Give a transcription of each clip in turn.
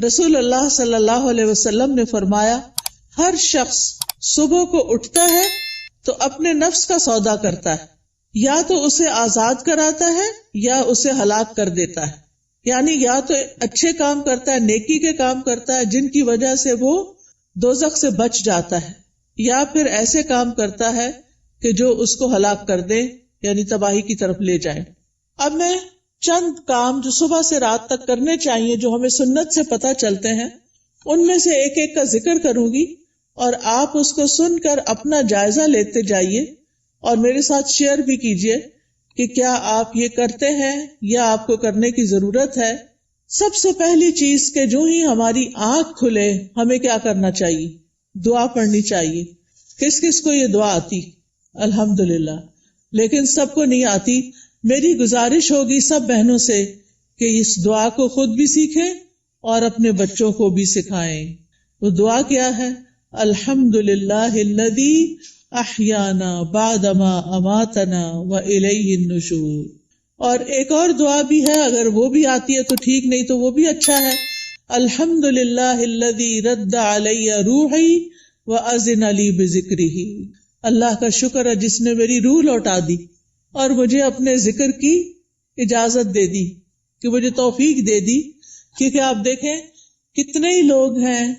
رسول اللہ صلی اللہ علیہ وسلم نے فرمایا، ہر شخص صبح کو اٹھتا ہے تو اپنے نفس کا سودا کرتا ہے، یا تو اسے آزاد کراتا ہے یا اسے ہلاک کر دیتا ہے. یعنی یا تو اچھے کام کرتا ہے، نیکی کے کام کرتا ہے جن کی وجہ سے وہ دوزخ سے بچ جاتا ہے، یا پھر ایسے کام کرتا ہے کہ جو اس کو ہلاک کر دے، یعنی تباہی کی طرف لے جائے. اب میں چند کام جو صبح سے رات تک کرنے چاہیے جو ہمیں سنت سے پتہ چلتے ہیں، ان میں سے ایک ایک کا ذکر کروں گی اور آپ اس کو سن کر اپنا جائزہ لیتے جائیے اور میرے ساتھ شیئر بھی کیجیے کہ کیا آپ یہ کرتے ہیں یا آپ کو کرنے کی ضرورت ہے. سب سے پہلی چیز کہ جو ہی ہماری آنکھ کھلے ہمیں کیا کرنا چاہیے؟ دعا پڑھنی چاہیے. کس کس کو یہ دعا آتی؟ الحمدللہ. لیکن سب کو نہیں آتی. میری گزارش ہوگی سب بہنوں سے کہ اس دعا کو خود بھی سیکھیں اور اپنے بچوں کو بھی سکھائیں. وہ دعا کیا ہے؟ الحمدللہ الذی احیانا بعدما اماتنا والیہ النشور. اور ایک اور دعا بھی ہے، اگر وہ بھی آتی ہے تو ٹھیک، نہیں تو وہ بھی اچھا ہے. الحمدللہ الذی رد علی روحی واذن لی بذکرہ. اللہ کا شکر ہے جس نے میری روح لوٹا دی اور مجھے اپنے ذکر کی اجازت دے دی، کہ مجھے توفیق دے دی. کیونکہ آپ دیکھیں کتنے ہی لوگ ہیں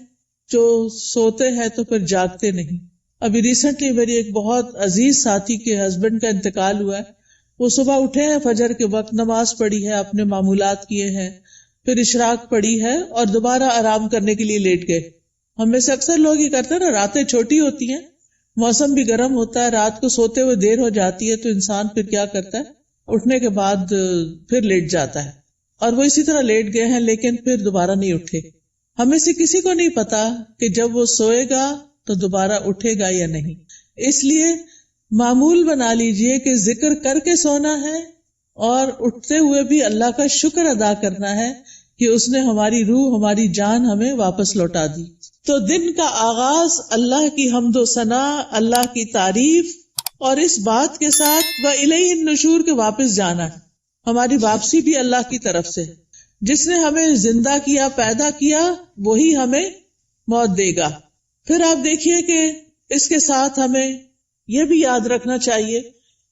جو سوتے ہیں تو پھر جاگتے نہیں. ابھی ریسنٹلی میری ایک بہت عزیز ساتھی کے ہسبینڈ کا انتقال ہوا ہے. وہ صبح اٹھے ہیں، فجر کے وقت نماز پڑھی ہے، اپنے معمولات کیے ہیں، پھر اشراق پڑھی ہے اور دوبارہ آرام کرنے کے لیے لیٹ گئے. ہم میں سے اکثر لوگ یہ کرتے ہیں نا، راتیں چھوٹی ہوتی ہیں، موسم بھی گرم ہوتا ہے، رات کو سوتے ہوئے دیر ہو جاتی ہے تو انسان پھر کیا کرتا ہے، اٹھنے کے بعد پھر لیٹ جاتا ہے. اور وہ اسی طرح لیٹ گئے ہیں لیکن پھر دوبارہ نہیں اٹھے. ہمیں سے کسی کو نہیں پتا کہ جب وہ سوئے گا تو دوبارہ اٹھے گا یا نہیں. اس لیے معمول بنا لیجئے کہ ذکر کر کے سونا ہے اور اٹھتے ہوئے بھی اللہ کا شکر ادا کرنا ہے کہ اس نے ہماری روح، ہماری جان ہمیں واپس لوٹا دی. تو دن کا آغاز اللہ کی حمد و ثنا، اللہ کی تعریف اور اس بات کے ساتھ وَإِلَيْهِ النُّشُورُ کے واپس جانا ہے. ہماری واپسی بھی اللہ کی طرف سے. جس نے ہمیں زندہ کیا، پیدا کیا، وہی ہمیں موت دے گا. پھر آپ دیکھیے کہ اس کے ساتھ ہمیں یہ بھی یاد رکھنا چاہیے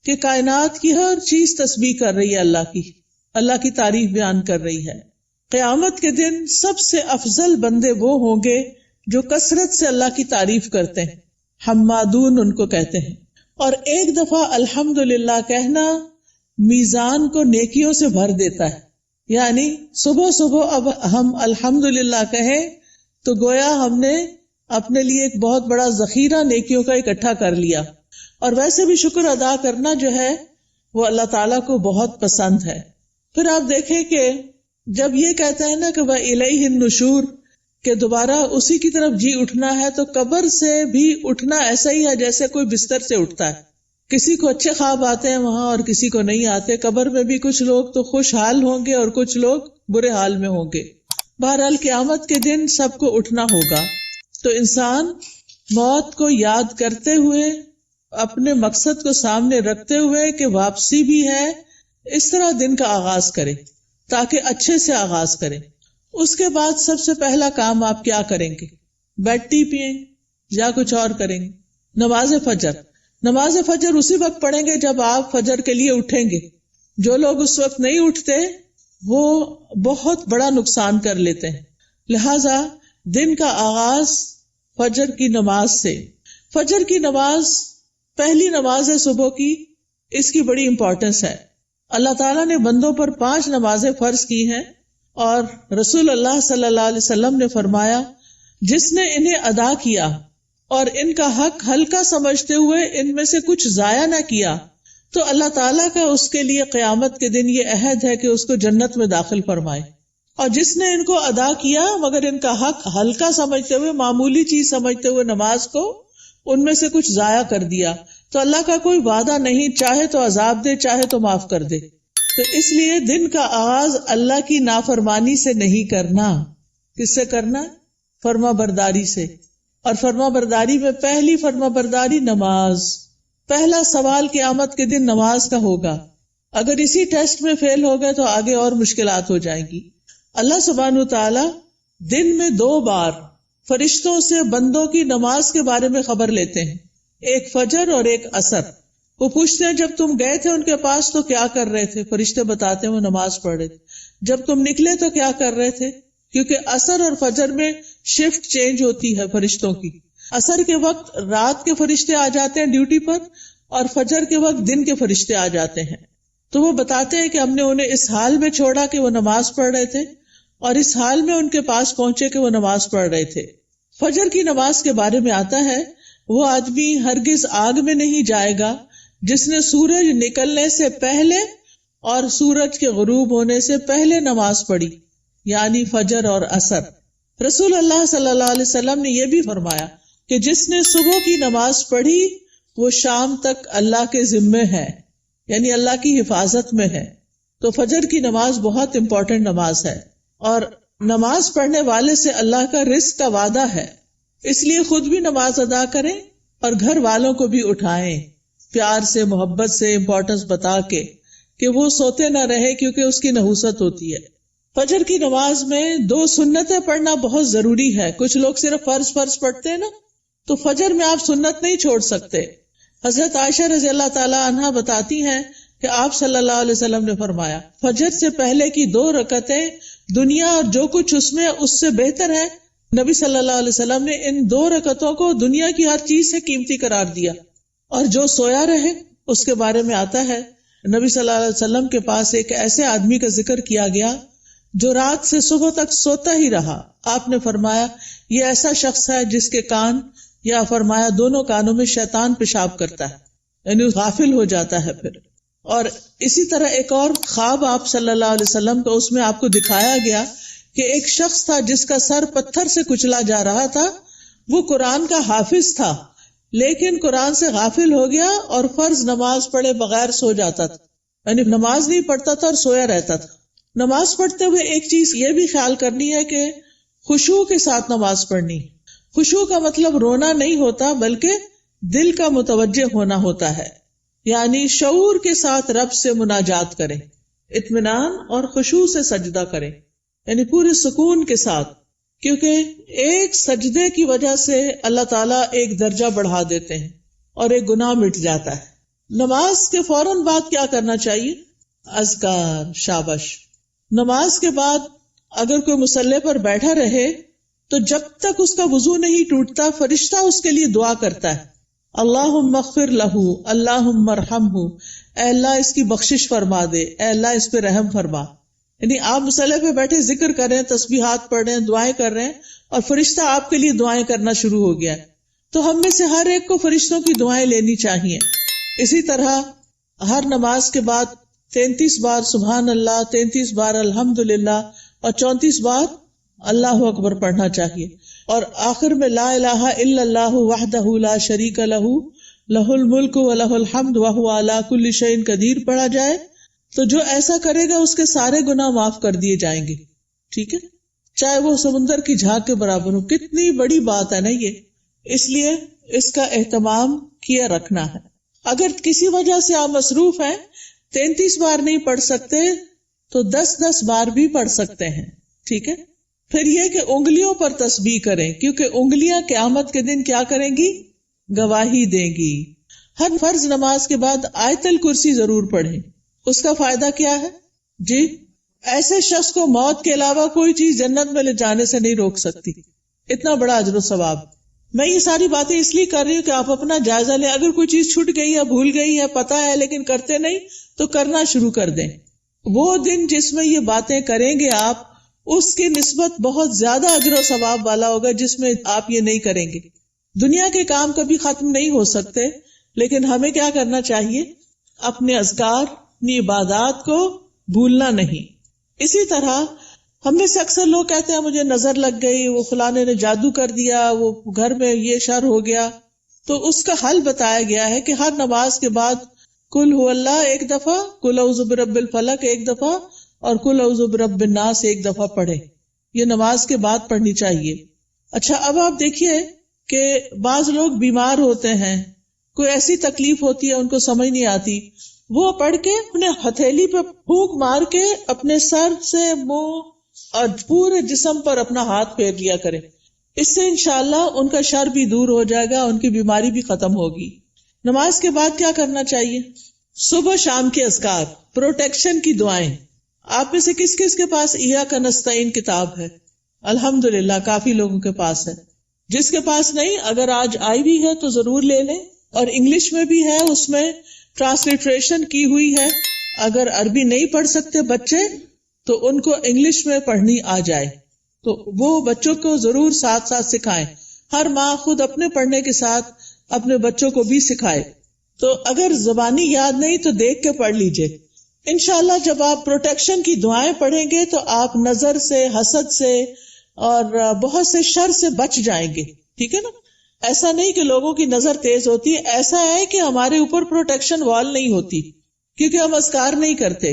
کہ کائنات کی ہر چیز تسبیح کر رہی ہے، اللہ کی تعریف بیان کر رہی ہے. قیامت کے دن سب سے افضل بندے وہ ہوں گے جو کثرت سے اللہ کی تعریف کرتے ہیں، حمادون ان کو کہتے ہیں. اور ایک دفعہ الحمدللہ کہنا میزان کو نیکیوں سے بھر دیتا ہے. یعنی صبح صبح اب ہم الحمدللہ کہیں تو گویا ہم نے اپنے لیے ایک بہت بڑا ذخیرہ نیکیوں کا اکٹھا کر لیا. اور ویسے بھی شکر ادا کرنا جو ہے وہ اللہ تعالیٰ کو بہت پسند ہے. پھر آپ دیکھیں کہ جب یہ کہتا ہے نا کہ وَإِلَيْهِ النُّشُورُ کہ دوبارہ اسی کی طرف جی اٹھنا ہے، تو قبر سے بھی اٹھنا ایسا ہی ہے جیسے کوئی بستر سے اٹھتا ہے. کسی کو اچھے خواب آتے ہیں وہاں اور کسی کو نہیں آتے. قبر میں بھی کچھ لوگ تو خوشحال ہوں گے اور کچھ لوگ برے حال میں ہوں گے. بہرحال قیامت کے دن سب کو اٹھنا ہوگا. تو انسان موت کو یاد کرتے ہوئے، اپنے مقصد کو سامنے رکھتے ہوئے کہ واپسی بھی ہے، اس طرح دن کا آغاز کرے تاکہ اچھے سے آغاز کرے. اس کے بعد سب سے پہلا کام آپ کیا کریں گے؟ بیڈ ٹی پئیں یا کچھ اور کریں گے؟ نماز فجر. نماز فجر اسی وقت پڑھیں گے جب آپ فجر کے لیے اٹھیں گے. جو لوگ اس وقت نہیں اٹھتے وہ بہت بڑا نقصان کر لیتے ہیں. لہذا دن کا آغاز فجر کی نماز سے. فجر کی نماز پہلی نماز ہے صبح کی، اس کی بڑی امپورٹنس ہے. اللہ تعالیٰ نے بندوں پر 5 نمازیں فرض کی ہیں اور رسول اللہ صلی اللہ علیہ وسلم نے فرمایا جس نے انہیں ادا کیا اور ان کا حق ہلکا سمجھتے ہوئے ان میں سے کچھ ضائع نہ کیا تو اللہ تعالیٰ کا اس کے لیے قیامت کے دن یہ عہد ہے کہ اس کو جنت میں داخل فرمائے. اور جس نے ان کو ادا کیا مگر ان کا حق ہلکا سمجھتے ہوئے، معمولی چیز سمجھتے ہوئے نماز کو ان میں سے کچھ ضائع کر دیا تو اللہ کا کوئی وعدہ نہیں، چاہے تو عذاب دے چاہے تو معاف کر دے. تو اس لیے دن کا آغاز اللہ کی نافرمانی سے نہیں کرنا. کس سے کرنا؟ فرما برداری سے. اور فرما برداری میں پہلی فرما برداری نماز. پہلا سوال قیامت کے دن نماز کا ہوگا. اگر اسی ٹیسٹ میں فیل ہو گئے تو آگے اور مشکلات ہو جائیں گی. اللہ سبحانہ تعالی دن میں 2 بار فرشتوں سے بندوں کی نماز کے بارے میں خبر لیتے ہیں، ایک فجر اور ایک عصر۔ وہ پوچھتے ہیں جب تم گئے تھے ان کے پاس تو کیا کر رہے تھے؟ فرشتے بتاتے ہیں وہ نماز پڑھ رہے تھے۔ جب تم نکلے تو کیا کر رہے تھے؟ کیونکہ عصر اور فجر میں شفٹ چینج ہوتی ہے فرشتوں کی۔ عصر کے وقت رات کے فرشتے آ جاتے ہیں ڈیوٹی پر، اور فجر کے وقت دن کے فرشتے آ جاتے ہیں۔ تو وہ بتاتے ہیں کہ ہم نے انہیں اس حال میں چھوڑا کہ وہ نماز پڑھ رہے تھے، اور اس حال میں ان کے پاس پہنچے کہ وہ نماز پڑھ رہے تھے۔ فجر کی نماز کے بارے میں آتا ہے وہ آدمی ہرگز آگ میں نہیں جائے گا جس نے سورج نکلنے سے پہلے اور سورج کے غروب ہونے سے پہلے نماز پڑھی، یعنی فجر اور عصر۔ رسول اللہ صلی اللہ علیہ وسلم نے یہ بھی فرمایا کہ جس نے صبح کی نماز پڑھی وہ شام تک اللہ کے ذمے ہے، یعنی اللہ کی حفاظت میں ہے۔ تو فجر کی نماز بہت امپورٹنٹ نماز ہے، اور نماز پڑھنے والے سے اللہ کا رزق کا وعدہ ہے، اس لیے خود بھی نماز ادا کریں اور گھر والوں کو بھی اٹھائیں، پیار سے، محبت سے، امپورٹنس بتا کے کہ وہ سوتے نہ رہے، کیونکہ اس کی نحوست ہوتی ہے۔ فجر کی نماز میں 2 سنتیں پڑھنا بہت ضروری ہے۔ کچھ لوگ صرف فرض پڑھتے ہیں نا، تو فجر میں آپ سنت نہیں چھوڑ سکتے۔ حضرت عائشہ رضی اللہ تعالی عنہا بتاتی ہیں کہ آپ صلی اللہ علیہ وسلم نے فرمایا فجر سے پہلے کی 2 رکعتیں دنیا اور جو کچھ اس میں اس سے بہتر ہے۔ نبی صلی اللہ علیہ وسلم نے ان 2 رکعتوں کو دنیا کی ہر چیز سے قیمتی قرار دیا۔ اور جو سویا رہے اس کے بارے میں آتا ہے نبی صلی اللہ علیہ وسلم کے پاس ایک ایسے آدمی کا ذکر کیا گیا جو رات سے صبح تک سوتا ہی رہا۔ آپ نے فرمایا یہ ایسا شخص ہے جس کے کان، یا فرمایا دونوں کانوں میں شیطان پیشاب کرتا ہے، یعنی غافل ہو جاتا ہے پھر۔ اور اسی طرح ایک اور خواب آپ صلی اللہ علیہ وسلم کا، اس میں آپ کو دکھایا گیا کہ ایک شخص تھا جس کا سر پتھر سے کچلا جا رہا تھا۔ وہ قرآن کا حافظ تھا لیکن قرآن سے غافل ہو گیا اور فرض نماز پڑھے بغیر سو جاتا تھا، یعنی نماز نہیں پڑھتا تھا اور سویا رہتا تھا۔ نماز پڑھتے ہوئے ایک چیز یہ بھی خیال کرنی ہے کہ خشوع کے ساتھ نماز پڑھنی۔ خشوع کا مطلب رونا نہیں ہوتا بلکہ دل کا متوجہ ہونا ہوتا ہے، یعنی شعور کے ساتھ رب سے مناجات کریں، اطمینان اور خشوع سے سجدہ کریں، یعنی پورے سکون کے ساتھ، کیونکہ ایک سجدے کی وجہ سے اللہ تعالیٰ ایک درجہ بڑھا دیتے ہیں اور ایک گناہ مٹ جاتا ہے۔ نماز کے فوراً بعد کیا کرنا چاہیے؟ اذکار، شابش۔ نماز کے بعد اگر کوئی مصلی پر بیٹھا رہے تو جب تک اس کا وضو نہیں ٹوٹتا فرشتہ اس کے لیے دعا کرتا ہے، اللہم اغفر لہ، اللہم ارحمہ، اے اللہ اس کی بخشش فرما دے، اے اللہ اس پہ رحم فرما۔ یعنی آپ مصلی پہ بیٹھے ذکر کر رہے ہیں، تسبیحات پڑھ رہے ہیں، دعائیں کر رہے ہیں، اور فرشتہ آپ کے لیے دعائیں کرنا شروع ہو گیا ہے۔ تو ہم میں سے ہر ایک کو فرشتوں کی دعائیں لینی چاہیے۔ اسی طرح ہر نماز کے بعد 33 بار سبحان اللہ، 33 بار الحمدللہ اور 34 بار اللہ اکبر پڑھنا چاہیے، اور آخر میں لا الہ الا اللہ وحدہ لا شریک لہ لہ الملک ولہ الحمد وہو علی کل شیء قدیر پڑھا جائے تو جو ایسا کرے گا اس کے سارے گناہ معاف کر دیے جائیں گے۔ ٹھیک ہے، چاہے وہ سمندر کی جھاگ کے برابر ہو۔ کتنی بڑی بات ہے نا یہ، اس لیے اس کا اہتمام کیا رکھنا ہے۔ اگر کسی وجہ سے آپ مصروف ہیں، 33 بار نہیں پڑھ سکتے تو 10 بار بھی پڑھ سکتے ہیں۔ ٹھیک ہے، پھر یہ کہ انگلیوں پر تسبیح کریں، کیونکہ انگلیاں قیامت کے دن کیا کریں گی؟ گواہی دیں گی۔ ہر فرض نماز کے بعد آیت الکرسی ضرور پڑھیں۔ اس کا فائدہ کیا ہے؟ جی، ایسے شخص کو موت کے علاوہ کوئی چیز جنت میں لے جانے سے نہیں روک سکتی۔ اتنا بڑا اجر و ثواب۔ میں یہ ساری باتیں اس لیے کر رہی ہوں کہ آپ اپنا جائزہ لیں۔ اگر کوئی چیز چھوٹ گئی ہے، بھول گئی ہے، پتہ ہے لیکن کرتے نہیں، تو کرنا شروع کر دیں۔ وہ دن جس میں یہ باتیں کریں گے آپ، اس کی نسبت بہت زیادہ اجر و ثواب والا ہوگا جس میں آپ یہ نہیں کریں گے۔ دنیا کے کام کبھی ختم نہیں ہو سکتے، لیکن ہمیں کیا کرنا چاہیے؟ اپنے اذکار، اپنی عبادات کو بھولنا نہیں۔ اسی طرح ہم میں سے اکثر لوگ کہتے ہیں مجھے نظر لگ گئی، وہ فلانے نے جادو کر دیا، وہ گھر میں یہ شر ہو گیا۔ تو اس کا حل بتایا گیا ہے کہ ہر نماز کے بعد قل هو اللہ 1 دفعہ، قل اعوذ برب الفلق 1 دفعہ اور قل اعوذ برب الناس 1 دفعہ پڑھے۔ یہ نماز کے بعد پڑھنی چاہیے۔ اچھا، اب آپ دیکھیے کہ بعض لوگ بیمار ہوتے ہیں، کوئی ایسی تکلیف ہوتی ہے ان کو سمجھ نہیں آتی، وہ پڑھ کے اپنے ہتھیلی پہ پھونک مار کے اپنے سر سے، منہ اور پورے جسم پر اپنا ہاتھ پھیر لیا کریں. اس سے انشاءاللہ ان کا شر بھی دور ہو جائے گا، ان کی بیماری بھی ختم ہوگی. نماز کے بعد کیا کرنا چاہیے؟ صبح شام کے اذکار، پروٹیکشن کی دعائیں. آپ میں سے کس کس کے پاس ایاک نستعین کتاب ہے؟ الحمدللہ کافی لوگوں کے پاس ہے. جس کے پاس نہیں، اگر آج آئی بھی ہے تو ضرور لے لیں. اور انگلش میں بھی ہے، اس میں ٹرانسلیٹریشن کی ہوئی ہے. اگر عربی نہیں پڑھ سکتے بچے تو ان کو انگلش میں پڑھنی آ جائے تو وہ بچوں کو ضرور ساتھ ساتھ سکھائیں. ہر ماں خود اپنے پڑھنے کے ساتھ اپنے بچوں کو بھی سکھائے. تو اگر زبانی یاد نہیں تو دیکھ کے پڑھ لیجئے. انشاءاللہ جب آپ پروٹیکشن کی دعائیں پڑھیں گے تو آپ نظر سے، حسد سے اور بہت سے شر سے بچ جائیں گے. ٹھیک ہے نا؟ ایسا نہیں کہ لوگوں کی نظر تیز ہوتی ہے، ایسا ہے کہ ہمارے اوپر پروٹیکشن وال نہیں ہوتی کیونکہ ہم اذکار نہیں کرتے.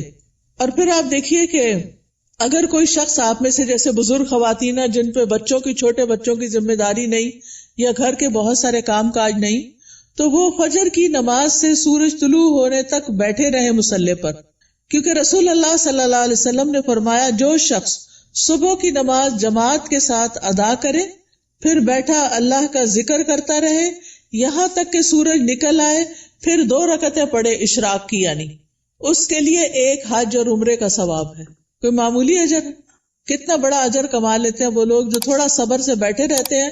اور پھر آپ دیکھیے کہ اگر کوئی شخص آپ میں سے جیسے بزرگ خواتین جن پہ بچوں کی، چھوٹے بچوں کی ذمہ داری نہیں یا گھر کے بہت سارے کام کاج نہیں، تو وہ فجر کی نماز سے سورج طلوع ہونے تک بیٹھے رہے مصلی پر. کیونکہ رسول اللہ صلی اللہ علیہ وسلم نے فرمایا جو شخص صبح کی نماز جماعت کے ساتھ ادا کرے پھر بیٹھا اللہ کا ذکر کرتا رہے یہاں تک کہ سورج نکل آئے، پھر 2 رکعتیں پڑھے اشراق کی، یعنی اس کے لیے ایک حج اور عمرے کا ثواب ہے. کوئی معمولی اجر ہے؟ کتنا بڑا اجر کما لیتے ہیں وہ لوگ جو تھوڑا صبر سے بیٹھے رہتے ہیں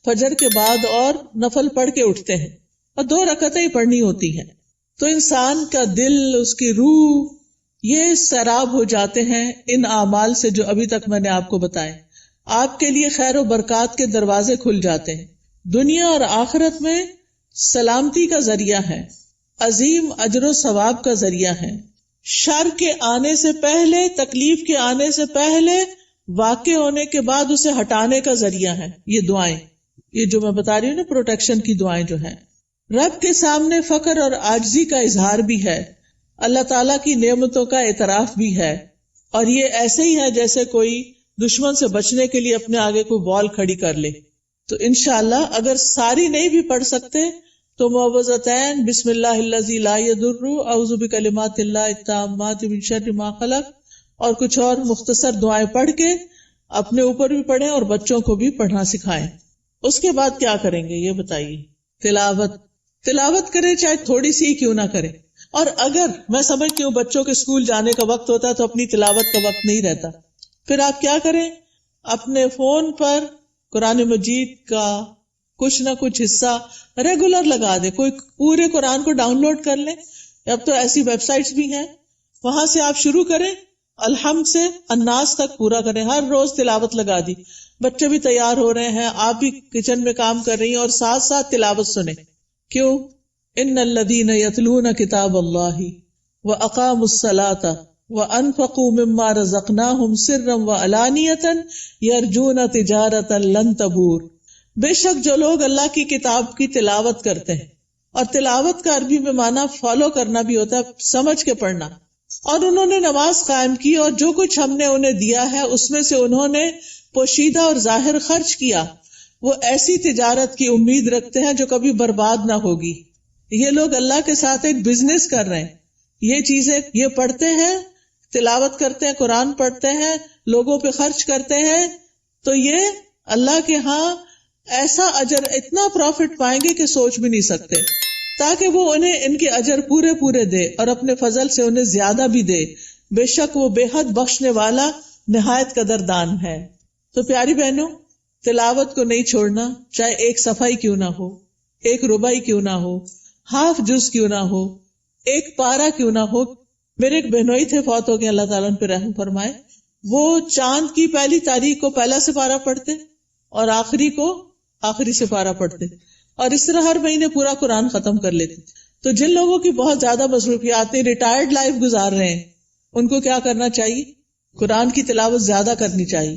فجر کے بعد اور نفل پڑھ کے اٹھتے ہیں اور 2 رکعتیں ہی پڑھنی ہوتی ہیں. تو انسان کا دل، اس کی روح، یہ سیراب ہو جاتے ہیں ان اعمال سے جو ابھی تک میں نے آپ کو بتائے. آپ کے لیے خیر و برکات کے دروازے کھل جاتے ہیں، دنیا اور آخرت میں سلامتی کا ذریعہ ہے، عظیم اجر و ثواب کا ذریعہ ہے، شر کے آنے سے پہلے، تکلیف کے آنے سے پہلے، واقع ہونے کے بعد اسے ہٹانے کا ذریعہ ہے. یہ دعائیں، یہ جو میں بتا رہی ہوں نا پروٹیکشن کی دعائیں جو ہیں، رب کے سامنے فقر اور عاجزی کا اظہار بھی ہے، اللہ تعالیٰ کی نعمتوں کا اعتراف بھی ہے. اور یہ ایسے ہی ہے جیسے کوئی دشمن سے بچنے کے لیے اپنے آگے کوئی وال کھڑی کر لے. تو انشاءاللہ اگر ساری نہیں بھی پڑھ سکتے تو معوذتین، بسم اللہ الذی لا یضر، اعوذ بکلمات اللہ التامات من شر ما خلق، اور کچھ اور مختصر دعائیں پڑھ کے اپنے اوپر بھی پڑھیں اور بچوں کو بھی پڑھنا سکھائیں. اس کے بعد کیا کریں گے یہ بتائیے؟ تلاوت کریں، چاہے تھوڑی سی کیوں نہ کریں. اور اگر میں سمجھتی ہوں بچوں کے اسکول جانے کا وقت ہوتا ہے تو اپنی تلاوت کا وقت نہیں رہتا، پھر آپ کیا کریں؟ اپنے فون پر قرآن مجید کا کچھ نہ کچھ حصہ ریگولر لگا دیں. کوئی پورے قرآن کو ڈاؤن لوڈ کر لیں، اب تو ایسی ویب سائٹس بھی ہیں، وہاں سے آپ شروع کریں، الحمد سے الناس تک پورا کریں. ہر روز تلاوت لگا دی، بچے بھی تیار ہو رہے ہیں، آپ بھی کچن میں کام کر رہی ہیں اور ساتھ ساتھ تلاوت سنیں. کیوں؟ ان الذین یتلون کتاب اللہ واقاموا الصلاۃ وانفقوا مما رزقناہم سرا وعلانیۃ یرجون تجارۃ لن تبور. بے شک جو لوگ اللہ کی کتاب کی تلاوت کرتے ہیں، اور تلاوت کا عربی میں معنی فالو کرنا بھی ہوتا ہے، سمجھ کے پڑھنا، اور انہوں نے نماز قائم کی اور جو کچھ ہم نے انہیں دیا ہے اس میں سے انہوں نے پوشیدہ اور ظاہر خرچ کیا، وہ ایسی تجارت کی امید رکھتے ہیں جو کبھی برباد نہ ہوگی. یہ لوگ اللہ کے ساتھ ایک بزنس کر رہے ہیں. یہ چیزیں یہ پڑھتے ہیں، تلاوت کرتے ہیں، قرآن پڑھتے ہیں، لوگوں پہ خرچ کرتے ہیں، تو یہ اللہ کے ہاں ایسا اجر، اتنا پروفٹ پائیں گے کہ سوچ بھی نہیں سکتے، تاکہ وہ انہیں ان کے اجر پورے پورے دے اور اپنے فضل سے انہیں زیادہ بھی دے. بے شک وہ بے حد بخشنے والا نہایت قدردان ہے. تو پیاری بہنوں، تلاوت کو نہیں چھوڑنا، چاہے ایک صفحہ ہی کیوں نہ ہو، ایک ربع ہی کیوں نہ ہو، ہاف جز کیوں نہ ہو، ایک پارہ کیوں نہ ہو. میرے ایک بہنوئی تھے، فوت ہو گئے، اللہ تعالیٰ ان پہ رحم فرمائے. وہ چاند کی پہلی تاریخ کو پہلا سپارہ پڑھتے اور آخری کو آخری سپارہ پڑھتے، اور اس طرح ہر مہینے پورا قرآن ختم کر لیتے. تو جن لوگوں کی بہت زیادہ مصروفیات نہیں، ریٹائرڈ لائف گزار رہے ہیں، ان کو کیا کرنا چاہیے؟ قرآن کی تلاوت زیادہ کرنی چاہیے،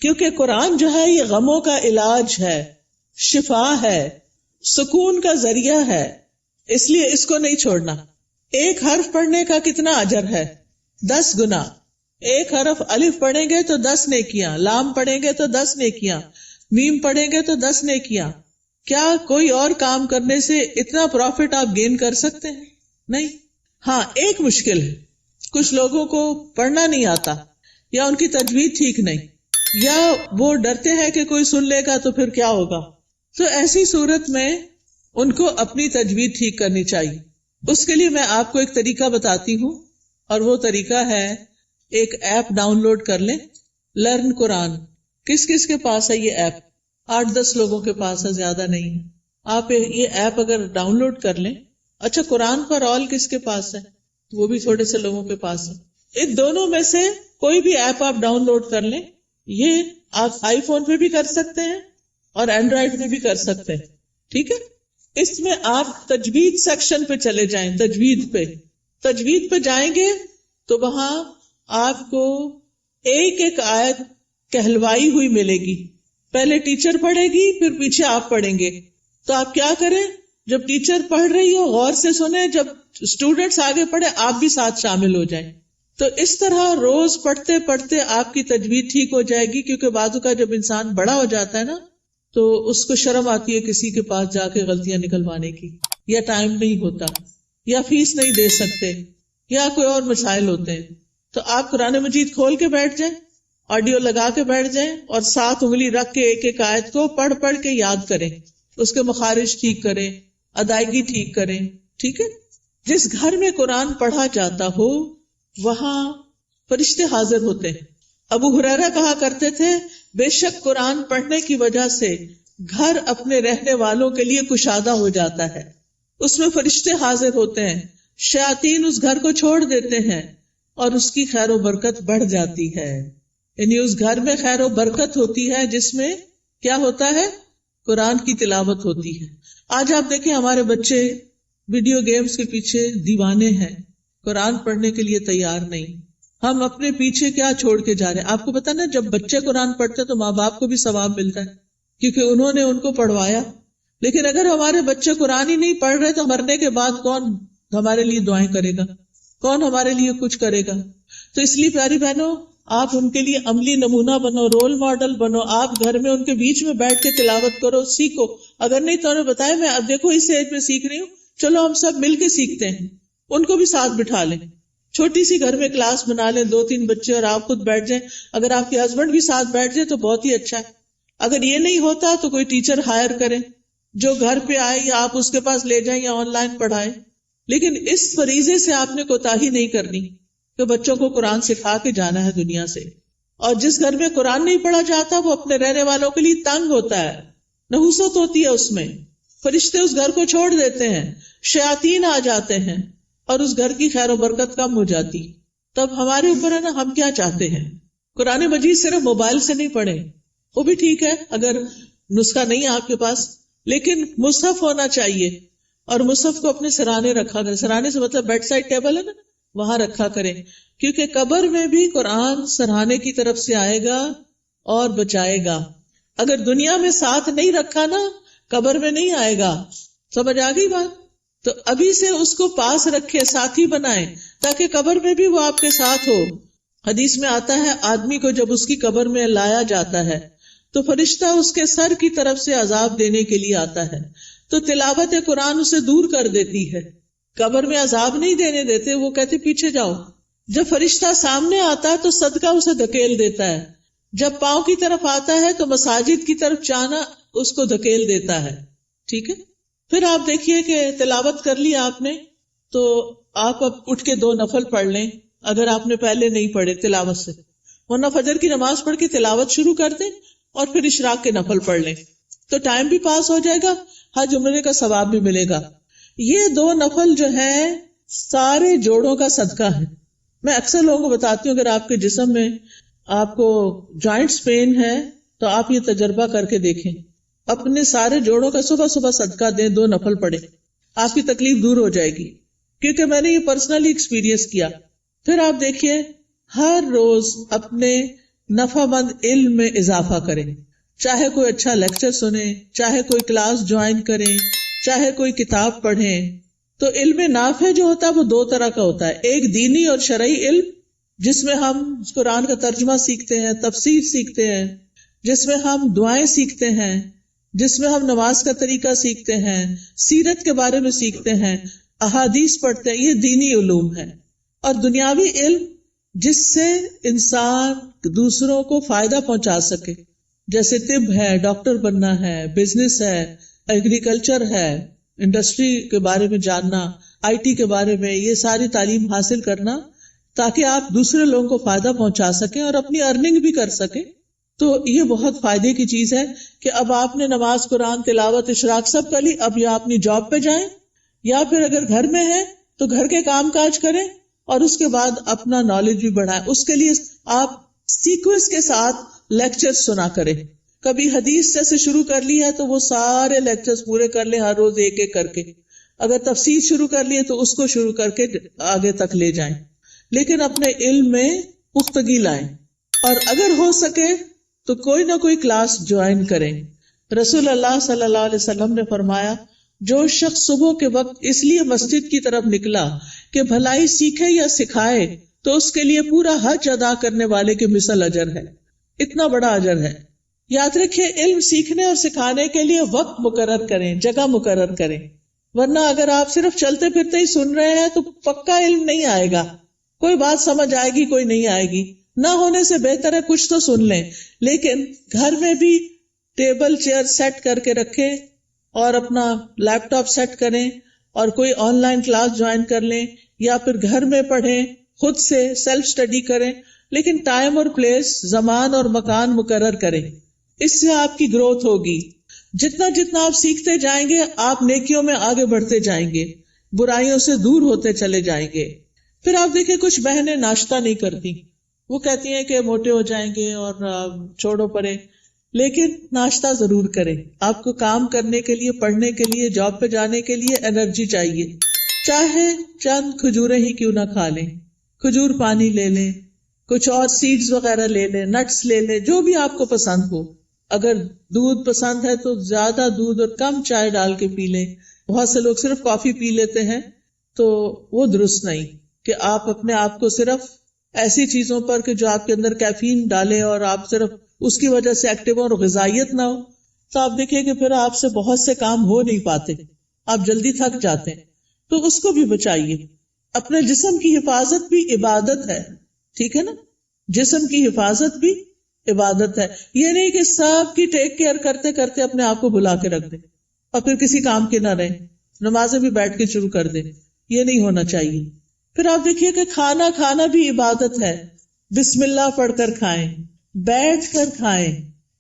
کیونکہ قرآن جو ہے یہ غموں کا علاج ہے، شفا ہے، سکون کا ذریعہ ہے، اس لیے اس کو نہیں چھوڑنا. ایک حرف پڑھنے کا کتنا اجر ہے؟ 10 گنا. ایک حرف الف پڑھیں گے تو 10 نیکیاں، لام پڑھیں گے تو 10 نیکیاں، میم پڑھیں گے تو 10 نیکیاں. کیا کوئی اور کام کرنے سے اتنا پروفٹ آپ گین کر سکتے ہیں؟ نہیں. ہاں ایک مشکل ہے، کچھ لوگوں کو پڑھنا نہیں آتا، یا ان کی تجوید ٹھیک نہیں، یا وہ ڈرتے ہیں کہ کوئی سن لے گا تو پھر کیا ہوگا. تو ایسی صورت میں ان کو اپنی تجوید ٹھیک کرنی چاہیے. اس کے لیے میں آپ کو ایک طریقہ بتاتی ہوں، اور وہ طریقہ ہے ایک ایپ ڈاؤن لوڈ کر لیں، لرن قرآن. کس کس کے پاس ہے یہ ایپ؟ 8-10 لوگوں کے پاس ہے، زیادہ نہیں ہے. آپ یہ ایپ اگر ڈاؤن لوڈ کر لیں. اچھا، قرآن پر آل کس کے پاس ہے؟ وہ بھی تھوڑے سے لوگوں کے پاس ہے. ان دونوں میں سے کوئی بھی ایپ آپ ڈاؤن لوڈ کر لیں. یہ آپ آئی فون پہ بھی کر سکتے ہیں اور اینڈرائڈ پہ بھی کر سکتے ہیں. ٹھیک ہے، اس میں آپ تجوید سیکشن پہ چلے جائیں. تجوید پہ جائیں گے تو وہاں آپ کو ایک ایک آیت کہلوائی ہوئی ملے گی. پہلے ٹیچر پڑھے گی، پھر پیچھے آپ پڑھیں گے. تو آپ کیا کریں، جب ٹیچر پڑھ رہی ہو غور سے سنیں، جب اسٹوڈنٹس آگے پڑھے آپ بھی ساتھ شامل ہو جائیں. تو اس طرح روز پڑھتے پڑھتے آپ کی تجوید ٹھیک ہو جائے گی. کیونکہ بعض کا جب انسان بڑا ہو جاتا ہے نا، تو اس کو شرم آتی ہے کسی کے پاس جا کے غلطیاں نکلوانے کی، یا ٹائم نہیں ہوتا، یا فیس نہیں دے سکتے، یا کوئی اور مسائل ہوتے ہیں. تو آپ قرآن مجید کھول کے بیٹھ جائیں، آڈیو لگا کے بیٹھ جائیں، اور 7 انگلی رکھ کے ایک ایک آیت کو پڑھ پڑھ کے یاد کریں. اس کے مخارج ٹھیک کریں، ادائیگی ٹھیک کریں. ٹھیک ہے، جس گھر میں قرآن پڑھا جاتا ہو وہاں فرشتے حاضر ہوتے ہیں. ابو ہریرہ کہا کرتے تھے، بے شک قرآن پڑھنے کی وجہ سے گھر اپنے رہنے والوں کے لیے کشادہ ہو جاتا ہے. اس میں فرشتے حاضر ہوتے ہیں، شیاطین اس گھر کو چھوڑ دیتے ہیں اور اس کی خیر و برکت بڑھ جاتی ہے. یعنی اس گھر میں خیر و برکت ہوتی ہے جس میں کیا ہوتا ہے، قرآن کی تلاوت ہوتی ہے. آج آپ دیکھیں ہمارے بچے ویڈیو گیمز کے پیچھے دیوانے ہیں، قرآن پڑھنے کے لیے تیار نہیں. ہم اپنے پیچھے کیا چھوڑ کے جا رہے ہیں؟ آپ کو پتا نا، جب بچے قرآن پڑھتے تو ماں باپ کو بھی ثواب ملتا ہے کیونکہ انہوں نے ان کو پڑھوایا. لیکن اگر ہمارے بچے قرآن ہی نہیں پڑھ رہے تو مرنے کے بعد کون ہمارے لیے دعائیں کرے گا، کون ہمارے لیے کچھ کرے گا؟ تو اس لیے پیاری بہنوں، آپ ان کے لیے عملی نمونہ بنو، رول ماڈل بنو. آپ گھر میں ان کے بیچ میں بیٹھ کے تلاوت کرو، سیکھو. اگر نہیں تو انہیں بتایا، میں اب دیکھو اس ایج میں سیکھ رہی ہوں، چلو ہم سب مل کے سیکھتے ہیں. ان کو بھی ساتھ بٹھا لیں، چھوٹی سی گھر میں کلاس بنا لیں، 2-3 بچے اور آپ خود بیٹھ جائیں. اگر آپ کے ہسبینڈ بھی ساتھ بیٹھ جائے تو بہت ہی اچھا ہے. اگر یہ نہیں ہوتا تو کوئی ٹیچر ہائر کریں جو گھر پہ آئے، یا آپ اس کے پاس لے جائیں یا آن لائن پڑھائیں. لیکن اس فریضے سے آپ نے کوتاہی نہیں کرنی کہ بچوں کو قرآن سکھا کے جانا ہے دنیا سے. اور جس گھر میں قرآن نہیں پڑھا جاتا وہ اپنے رہنے والوں کے لیے تنگ ہوتا ہے، نحوست ہوتی ہے اس میں. فرشتے اس گھر کو چھوڑ دیتے ہیں، شیاطین آ جاتے ہیں، اور اس گھر کی خیر و برکت کم ہو جاتی. تب ہمارے اوپر ہے نا، ہم کیا چاہتے ہیں. قرآن مجید صرف موبائل سے نہیں پڑھیں، وہ بھی ٹھیک ہے اگر نسخہ نہیں ہے آپ کے پاس، لیکن مصحف ہونا چاہیے. اور مصحف کو اپنے سرانے رکھا کریں. سرانے سے مطلب بیڈ سائڈ ٹیبل ہے نا، وہاں رکھا کریں. کیونکہ قبر میں بھی قرآن سرہانے کی طرف سے آئے گا اور بچائے گا. اگر دنیا میں ساتھ نہیں رکھا نا، قبر میں نہیں آئے گا. سمجھ آ گئی بات؟ تو ابھی سے اس کو پاس رکھے، ساتھی بنائیں، تاکہ قبر میں بھی وہ آپ کے ساتھ ہو. حدیث میں آتا ہے، آدمی کو جب اس کی قبر میں لایا جاتا ہے تو فرشتہ اس کے سر کی طرف سے عذاب دینے کے لیے آتا ہے. تو تلاوت قرآن اسے دور کر دیتی ہے. قبر میں عذاب نہیں دینے دیتے، وہ کہتے پیچھے جاؤ. جب فرشتہ سامنے آتا ہے تو صدقہ اسے دھکیل دیتا ہے. جب پاؤں کی طرف آتا ہے تو مساجد کی طرف جانا اس کو دھکیل دیتا ہے. ٹھیک ہے، پھر آپ دیکھیے کہ تلاوت کر لی آپ نے، تو آپ اب اٹھ کے 2 نفل پڑھ لیں اگر آپ نے پہلے نہیں پڑھے تلاوت سے. ورنہ فجر کی نماز پڑھ کے تلاوت شروع کر دیں اور پھر اشراق کے نفل پڑھ لیں، تو ٹائم بھی پاس ہو جائے گا، حج عمرے کا ثواب بھی ملے گا. یہ 2 نفل جو ہیں سارے جوڑوں کا صدقہ ہے. میں اکثر لوگوں کو بتاتی ہوں، اگر آپ کے جسم میں آپ کو جوائنٹس پین ہے تو آپ یہ تجربہ کر کے دیکھیں، اپنے سارے جوڑوں کا صبح صبح صدقہ دیں، 2 نفل پڑھیں، آپ کی تکلیف دور ہو جائے گی. کیونکہ میں نے یہ پرسنلی ایکسپیرینس کیا. پھر آپ دیکھیے، ہر روز اپنے نفع مند علم میں اضافہ کریں. چاہے کوئی اچھا لیکچر سنیں، چاہے کوئی کلاس جوائن کریں، چاہے کوئی کتاب پڑھیں. تو علم نافع جو ہوتا ہے وہ 2 طرح کا ہوتا ہے. ایک دینی اور شرعی علم، جس میں ہم قرآن کا ترجمہ سیکھتے ہیں، تفسیر سیکھتے ہیں، جس میں ہم دعائیں سیکھتے ہیں، جس میں ہم نماز کا طریقہ سیکھتے ہیں، سیرت کے بارے میں سیکھتے ہیں، احادیث پڑھتے ہیں. یہ دینی علوم ہے. اور دنیاوی علم جس سے انسان دوسروں کو فائدہ پہنچا سکے، جیسے طب ہے، ڈاکٹر بننا ہے، بزنس ہے، ایگریکلچر ہے، انڈسٹری کے بارے میں جاننا، آئی ٹی کے بارے میں، یہ ساری تعلیم حاصل کرنا تاکہ آپ دوسرے لوگوں کو فائدہ پہنچا سکیں اور اپنی ارننگ بھی کر سکیں. تو یہ بہت فائدے کی چیز ہے کہ اب آپ نے نماز، قرآن تلاوت، اشراق سب کر لی، اب یا اپنی جاب پہ جائیں یا پھر اگر گھر میں ہے تو گھر کے کام کاج کریں اور اس کے بعد اپنا نالج بھی بڑھائیں. اس کے لیے آپ سیکوینس کے ساتھ لیکچر سنا کریں. کبھی حدیث جیسے شروع کر لی ہے تو وہ سارے لیکچرز پورے کر لیں، ہر روز ایک ایک کر کے. اگر تفسیر شروع کر لی ہے تو اس کو شروع کر کے آگے تک لے جائیں، لیکن اپنے علم میں پختگی لائیں. اور اگر ہو سکے تو کوئی نہ کوئی کلاس جوائن کریں. رسول اللہ صلی اللہ علیہ وسلم نے فرمایا، جو شخص صبح کے وقت اس لیے مسجد کی طرف نکلا کہ بھلائی سیکھے یا سکھائے تو اس کے لیے پورا حج ادا کرنے والے کے مثل اجر ہے. اتنا بڑا اجر ہے. یاد رکھیں، علم سیکھنے اور سکھانے کے لیے وقت مقرر کریں، جگہ مقرر کریں، ورنہ اگر آپ صرف چلتے پھرتے ہی سن رہے ہیں تو پکا علم نہیں آئے گا. کوئی بات سمجھ آئے گی، کوئی نہیں آئے گی. نہ ہونے سے بہتر ہے کچھ تو سن لیں، لیکن گھر میں بھی ٹیبل چیئر سیٹ کر کے رکھیں اور اپنا لیپ ٹاپ سیٹ کریں اور کوئی آن لائن کلاس جوائن کر لیں یا پھر گھر میں پڑھیں، خود سے سیلف اسٹڈی کریں، لیکن ٹائم اور پلیس، زمان اور مکان مقرر کریں. اس سے آپ کی گروتھ ہوگی. جتنا جتنا آپ سیکھتے جائیں گے آپ نیکیوں میں آگے بڑھتے جائیں گے، برائیوں سے دور ہوتے چلے جائیں گے. پھر آپ دیکھیں کچھ بہنیں ناشتہ نہیں کرتی، وہ کہتی ہیں کہ موٹے ہو جائیں گے اور چھوڑو پرے، لیکن ناشتہ ضرور کریں. آپ کو کام کرنے کے لیے، پڑھنے کے لیے، جاب پہ جانے کے لیے انرجی چاہیے. چاہے چند کھجوریں ہی کیوں نہ کھا لیں، کھجور پانی لے لیں، کچھ اور سیڈز وغیرہ لے لیں، نٹس لے لیں، جو بھی آپ کو پسند ہو. اگر دودھ پسند ہے تو زیادہ دودھ اور کم چائے ڈال کے پی لیں. بہت سے لوگ صرف کافی پی لیتے ہیں تو وہ درست نہیں کہ آپ اپنے آپ کو صرف ایسی چیزوں پر کہ جو آپ کے اندر کیفین ڈالے اور آپ صرف اس کی وجہ سے ایکٹیو اور غذائیت نہ ہو، تو آپ دیکھیں کہ پھر آپ سے بہت سے کام ہو نہیں پاتے، آپ جلدی تھک جاتے ہیں. تو اس کو بھی بچائیے. اپنے جسم کی حفاظت بھی عبادت ہے، ٹھیک ہے نا؟ جسم کی حفاظت بھی عبادت ہے. یہ نہیں کہ سب کی ٹیک کیئر کرتے کرتے اپنے آپ کو بھلا کے رکھ دیں اور پھر کسی کام کے نہ رہیں، نمازیں بھی بیٹھ کے شروع کر دیں. یہ نہیں ہونا چاہیے. پھر آپ دیکھیے کہ کھانا بھی عبادت ہے. بسم اللہ پڑھ کر کھائیں، بیٹھ کر کھائیں.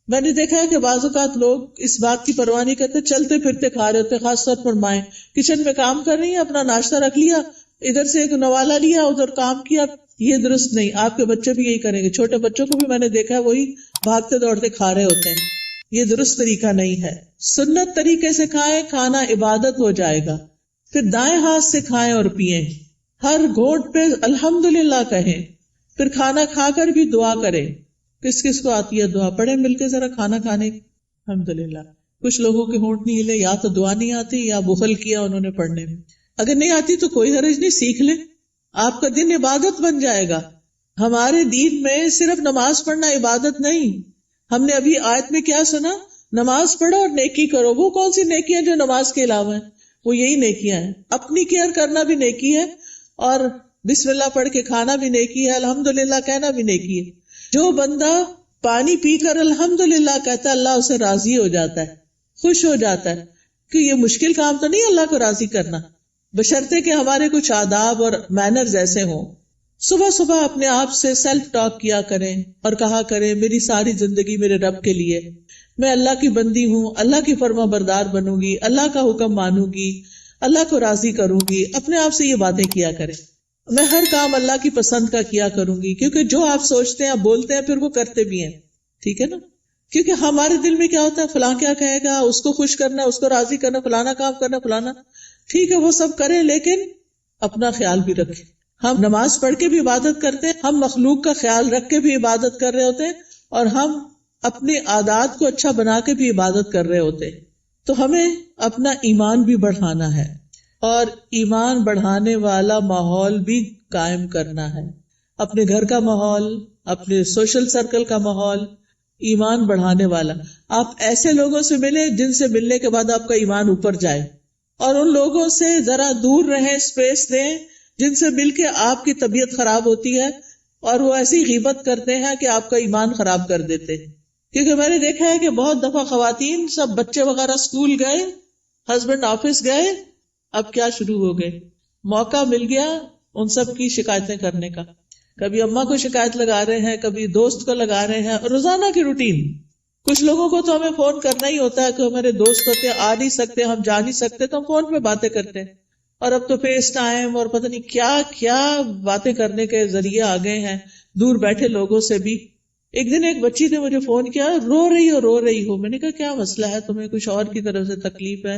میں نے دیکھا ہے کہ بعض اوقات لوگ اس بات کی پرواہ نہیں کرتے، چلتے پھرتے کھا رہے ہوتے. خاص طور پر مائیں کچن میں کام کر رہی ہیں، اپنا ناشتہ رکھ لیا، ادھر سے ایک نوالا لیا، ادھر کام کیا. یہ درست نہیں. آپ کے بچے بھی یہی کریں گے. چھوٹے بچوں کو بھی میں نے دیکھا ہے وہی بھاگتے دوڑتے کھا رہے ہوتے ہیں. یہ درست طریقہ نہیں ہے. سنت طریقے سے کھائیں، کھانا عبادت ہو جائے گا. پھر دائیں ہاتھ سے کھائیں اور پیئیں. ہر گھونٹ پہ الحمدللہ کہیں. پھر کھانا کھا کر بھی دعا کریں. کس کس کو آتی ہے دعا؟ پڑھیں مل کے ذرا کھانا کھانے. الحمدللہ. کچھ لوگوں کے ہونٹ نہیں ہلے، یا تو دعا نہیں آتی یا بخل کیا انہوں نے پڑھنے میں. اگر نہیں آتی تو کوئی حرج نہیں، سیکھ لیں، آپ کا دن عبادت بن جائے گا. ہمارے دین میں صرف نماز پڑھنا عبادت نہیں. ہم نے ابھی آیت میں کیا سنا؟ نماز پڑھو اور نیکی کرو. وہ کون سی نیکیاں جو نماز کے علاوہ ہیں؟ وہ یہی نیکیاں ہیں. اپنی کیئر کرنا بھی نیکی ہے اور بسم اللہ پڑھ کے کھانا بھی نیکی ہے، الحمدللہ کہنا بھی نیکی ہے. جو بندہ پانی پی کر الحمدللہ کہتا ہے اللہ اسے راضی ہو جاتا ہے، خوش ہو جاتا ہے. کہ یہ مشکل کام تو نہیں اللہ کو راضی کرنا، بشرطے کہ ہمارے کچھ آداب اور مینرز ایسے ہوں. صبح صبح اپنے آپ سے سیلف ٹاک کیا کریں اور کہا کریں میری ساری زندگی میرے رب کے لیے، میں اللہ کی بندی ہوں، اللہ کی فرما بردار بنوں گی، اللہ کا حکم مانوں گی، اللہ کو راضی کروں گی. اپنے آپ سے یہ باتیں کیا کریں. میں ہر کام اللہ کی پسند کا کیا کروں گی، کیونکہ جو آپ سوچتے ہیں، آپ بولتے ہیں، پھر وہ کرتے بھی ہیں. ٹھیک ہے نا؟ کیونکہ ہمارے دل میں کیا ہوتا ہے، فلاں کیا کہے گا، اس کو خوش کرنا، اس کو راضی کرنا، فلانا کام کرنا، فلانا. ٹھیک ہے وہ سب کریں، لیکن اپنا خیال بھی رکھیں. ہم نماز پڑھ کے بھی عبادت کرتے ہیں، ہم مخلوق کا خیال رکھ کے بھی عبادت کر رہے ہوتے ہیں، اور ہم اپنے عادات کو اچھا بنا کے بھی عبادت کر رہے ہوتے ہیں. تو ہمیں اپنا ایمان بھی بڑھانا ہے اور ایمان بڑھانے والا ماحول بھی قائم کرنا ہے. اپنے گھر کا ماحول، اپنے سوشل سرکل کا ماحول ایمان بڑھانے والا. آپ ایسے لوگوں سے ملیں جن سے ملنے کے بعد آپ کا ایمان اوپر جائے، اور ان لوگوں سے ذرا دور رہیں، اسپیس دیں جن سے مل کے آپ کی طبیعت خراب ہوتی ہے اور وہ ایسی غیبت کرتے ہیں کہ آپ کا ایمان خراب کر دیتے ہیں. کیونکہ میں نے دیکھا ہے کہ بہت دفعہ خواتین سب بچے وغیرہ اسکول گئے، ہسبینڈ آفس گئے، اب کیا شروع ہو گئے، موقع مل گیا ان سب کی شکایتیں کرنے کا. کبھی اماں کو شکایت لگا رہے ہیں، کبھی دوست کو لگا رہے ہیں، روزانہ کی روٹین. کچھ لوگوں کو تو ہمیں فون کرنا ہی ہوتا ہے کہ ہمارے دوست ہوتے ہیں، آ نہیں سکتے، ہم جا نہیں سکتے، تو ہم فون پہ باتیں کرتے ہیں. اور اب تو فیس ٹائم اور پتہ نہیں کیا کیا باتیں کرنے کے ذریعے آ گئے ہیں دور بیٹھے لوگوں سے بھی. ایک دن ایک بچی نے مجھے فون کیا، رو رہی ہو. میں نے کہا کیا مسئلہ ہے، تمہیں کچھ اور کی طرف سے تکلیف ہے؟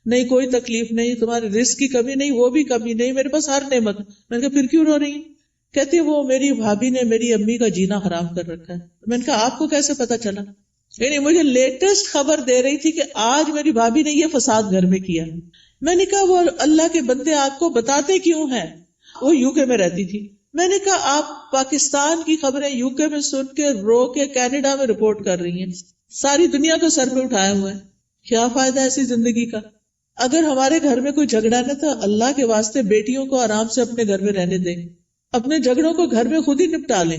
نہیں کوئی تکلیف نہیں، تمہارے رزق کی کمی نہیں، وہ بھی کمی نہیں، میرے پاس ہر نعمت. میں نے کہا پھر کیوں رو رہی؟ کہتی وہ میری بھابھی نے میری امی کا جینا حرام کر رکھا ہے. میں نے کہا آپ کو کیسے پتا چلا؟ یعنی مجھے لیٹسٹ خبر دے رہی تھی کہ آج میری بھابھی نے یہ فساد گھر میں کیا. میں نے کہا وہ اللہ کے بندے آپ کو بتاتے کیوں ہیں؟ وہ یو کے میں رہتی تھی. میں نے کہا آپ پاکستان کی خبریں یو کے میں سن کے رو کے کینیڈا میں رپورٹ کر رہی ہیں، ساری دنیا کو سر پہ اٹھائے ہوئے ہیں. کیا فائدہ ایسی زندگی کا؟ اگر ہمارے گھر میں کوئی جھگڑا نہ تو اللہ کے واسطے بیٹیوں کو آرام سے اپنے گھر میں رہنے دیں، اپنے جھگڑوں کو گھر میں خود ہی نپٹا لیں.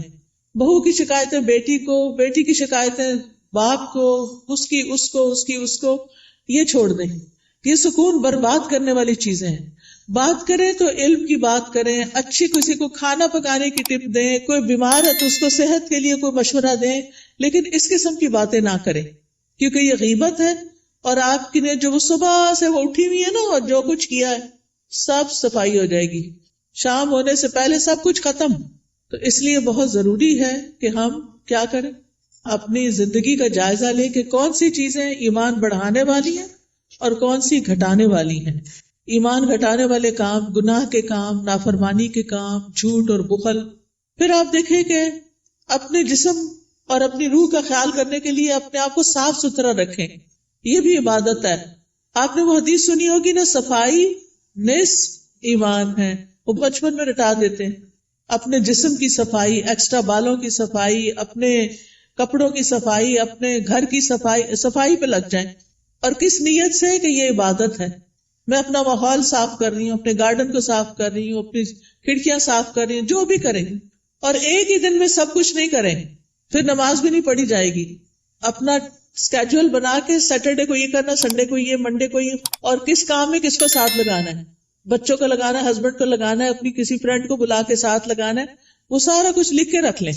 بہو کی شکایتیں بیٹی کو، بیٹی کی شکایتیں باپ کو، اس کو یہ چھوڑ دیں. یہ سکون برباد کرنے والی چیزیں ہیں. بات کریں تو علم کی بات کریں، اچھی کسی کو کھانا پکانے کی ٹپ دیں، کوئی بیمار ہے تو اس کو صحت کے لیے کوئی مشورہ دیں، لیکن اس قسم کی باتیں نہ کریں کیونکہ یہ غیبت ہے. اور آپ کی نے جو وہ صبح سے وہ اٹھی ہوئی ہے نا اور جو کچھ کیا ہے سب صفائی ہو جائے گی، شام ہونے سے پہلے سب کچھ ختم. تو اس لیے بہت ضروری ہے کہ ہم کیا کریں، اپنی زندگی کا جائزہ لیں کہ کون سی چیزیں ایمان بڑھانے والی ہیں اور کون سی گھٹانے والی ہیں. ایمان گھٹانے والے کام، گناہ کے کام، نافرمانی کے کام، جھوٹ اور بخل. پھر آپ دیکھیں کہ اپنے جسم اور اپنی روح کا خیال کرنے کے لیے اپنے آپ کو صاف ستھرا رکھیں، یہ بھی عبادت ہے. آپ نے وہ حدیث سنی ہوگی نا، صفائی نصف ایمان ہے. وہ بچپن میں رٹا دیتے ہیں. اپنے جسم کی صفائی، ایکسٹرا بالوں کی صفائی، اپنے کپڑوں کی صفائی، اپنے گھر کی صفائی پہ لگ جائیں. اور کس نیت سے کہ یہ عبادت ہے. میں اپنا ماحول صاف کر رہی ہوں، اپنے گارڈن کو صاف کر رہی ہوں، اپنی کھڑکیاں صاف کر رہی ہوں، جو بھی کریں. اور ایک ہی دن میں سب کچھ نہیں کریں، پھر نماز بھی نہیں پڑھی جائے گی. اپنا اسکیڈول بنا کے سیٹرڈے کو یہ کرنا، سنڈے کو یہ، منڈے کو یہ، اور کس کام میں کس کو ساتھ لگانا ہے. بچوں کو لگانا ہے، ہسبینڈ کو لگانا ہے، اپنی کسی فرینڈ کو بلا کے ساتھ لگانا ہے. وہ سارا کچھ لکھ کے رکھ لیں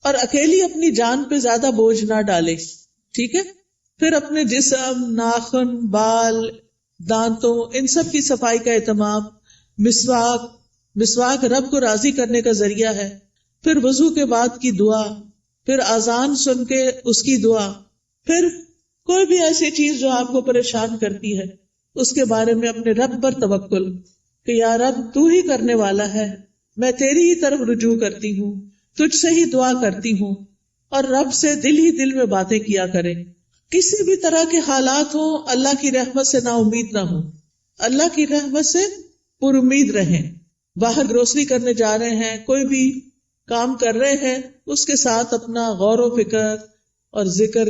اور اکیلی اپنی جان پہ زیادہ بوجھ نہ ڈالے. ٹھیک ہے. پھر اپنے جسم، ناخن، بال، دانتوں، ان سب کی صفائی کا اہتمام. مسواک رب کو راضی کرنے کا ذریعہ ہے. پھر وضو کے بعد کی دعا، پھر اذان سن کے اس کی دعا. پھر کوئی بھی ایسی چیز جو آپ کو پریشان کرتی ہے اس کے بارے میں اپنے رب پر توکل کہ یا رب تو ہی کرنے والا ہے، میں تیری ہی طرف رجوع کرتی ہوں، تجھ سے ہی دعا کرتی ہوں. اور رب سے دل ہی دل میں باتیں کیا کریں. کسی بھی طرح کے حالات ہوں، اللہ کی رحمت سے نا امید نہ ہوں، اللہ کی رحمت سے پر امید رہیں. باہر گروسری کرنے جا رہے ہیں، کوئی بھی کام کر رہے ہیں، اس کے ساتھ اپنا غور و فکر اور ذکر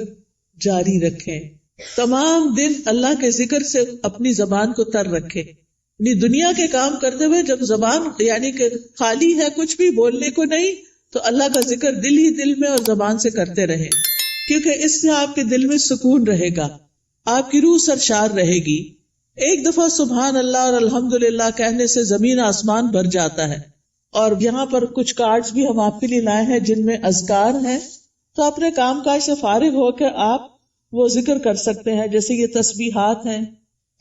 جاری رکھیں. تمام دن اللہ کے ذکر سے اپنی زبان کو تر رکھیں. یعنی دنیا کے کام کرتے ہوئے جب زبان یعنی کہ خالی ہے، کچھ بھی بولنے کو نہیں، تو اللہ کا ذکر دل ہی دل میں اور زبان سے کرتے رہیں، کیونکہ اس سے آپ کے دل میں سکون رہے گا، آپ کی روح سرشار رہے گی. ایک دفعہ سبحان اللہ اور الحمدللہ کہنے سے زمین آسمان بھر جاتا ہے. اور یہاں پر کچھ کارڈز بھی ہم آپ کے لیے لائے ہیں جن میں اذکار ہیں، تو اپنے کام کاج سے فارغ ہو کے آپ وہ ذکر کر سکتے ہیں، جیسے یہ تسبیحات ہیں.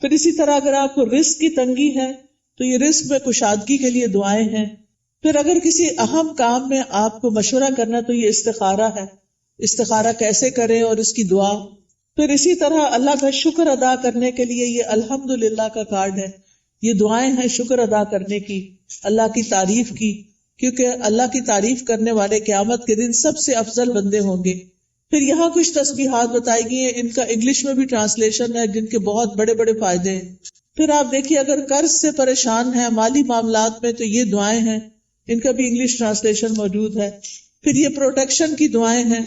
پھر اسی طرح اگر آپ کو رزق کی تنگی ہے تو یہ رزق میں کشادگی کے لیے دعائیں ہیں. پھر اگر کسی اہم کام میں آپ کو مشورہ کرنا تو یہ استخارہ ہے، استخارہ کیسے کریں اور اس کی دعا. پھر اسی طرح اللہ کا شکر ادا کرنے کے لیے یہ الحمدللہ کا کارڈ ہے. یہ دعائیں ہیں شکر ادا کرنے کی، اللہ کی تعریف کی، کیونکہ اللہ کی تعریف کرنے والے قیامت کے دن سب سے افضل بندے ہوں گے. پھر یہاں کچھ تسبیحات بتائی گئی ہیں، ان کا انگلش میں بھی ٹرانسلیشن ہے جن کے بہت بڑے بڑے فائدے ہیں. پھر آپ دیکھیے اگر قرض سے پریشان ہیں، مالی معاملات میں، تو یہ دعائیں ہیں، ان کا بھی انگلش ٹرانسلیشن موجود ہے. پھر یہ پروٹیکشن کی دعائیں ہیں.